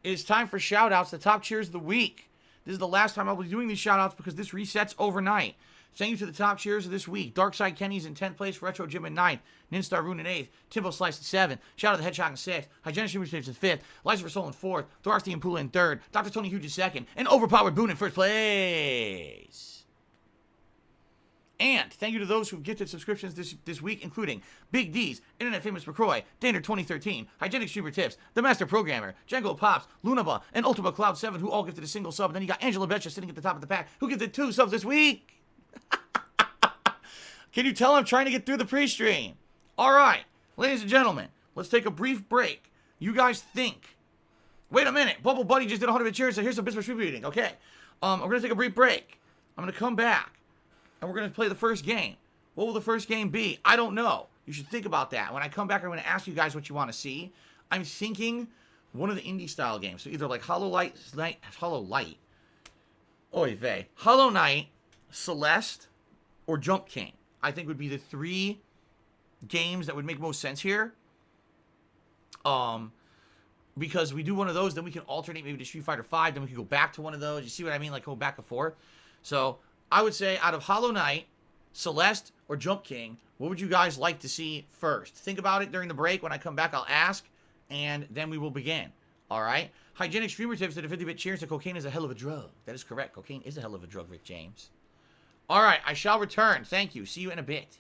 it is time for shout-outs. The top cheers of the week. This is the last time I'll be doing these shout-outs because this resets overnight. Thank you to the top cheers of this week. Darkside Kenny's in 10th place. Retro Jim in 9th. Ninstar Rune in 8th. Timbo Slice in 7th. Shout out to the Hedgehog in 6th. Hygienic Streamer Tips in 5th. Liza for Soul in 4th. Dorothy and Pula in 3rd. Dr. Tony Huge in 2nd. And Overpowered Boone in 1st place. And thank you to those who've gifted subscriptions this week, including Big D's, Internet Famous McCroy, Dander 2013, Hygienic Streamer Tips, The Master Programmer, Django Pops, Lunaba, and Ultima Cloud 7, who all gifted a single sub. And then you got Angela Betcha sitting at the top of the pack, who gifted 2 subs this week. Can you tell I'm trying to get through the pre-stream? All right, ladies and gentlemen, let's take a brief break. You guys think. Wait a minute. Bubble Buddy just did 100 cheers, so here's some business reading. Okay. We're going to take a brief break. I'm going to come back, and we're going to play the first game. What will the first game be? I don't know. You should think about that. When I come back, I'm going to ask you guys what you want to see. I'm thinking one of the indie-style games. So either like Hollow Knight, Celeste, or Jump King. I think would be the 3 games that would make most sense here. Because we do one of those, then we can alternate maybe to Street Fighter 5, then we can go back to one of those. You see what I mean? Like go back and forth. So I would say out of Hollow Knight, Celeste, or Jump King, what would you guys like to see first? Think about it during the break. When I come back, I'll ask, and then we will begin. All right? Hygienic Streamer Tips to the 50-bit cheers that cocaine is a hell of a drug. That is correct. Cocaine is a hell of a drug, Rick James. All right, I shall return. Thank you. See you in a bit.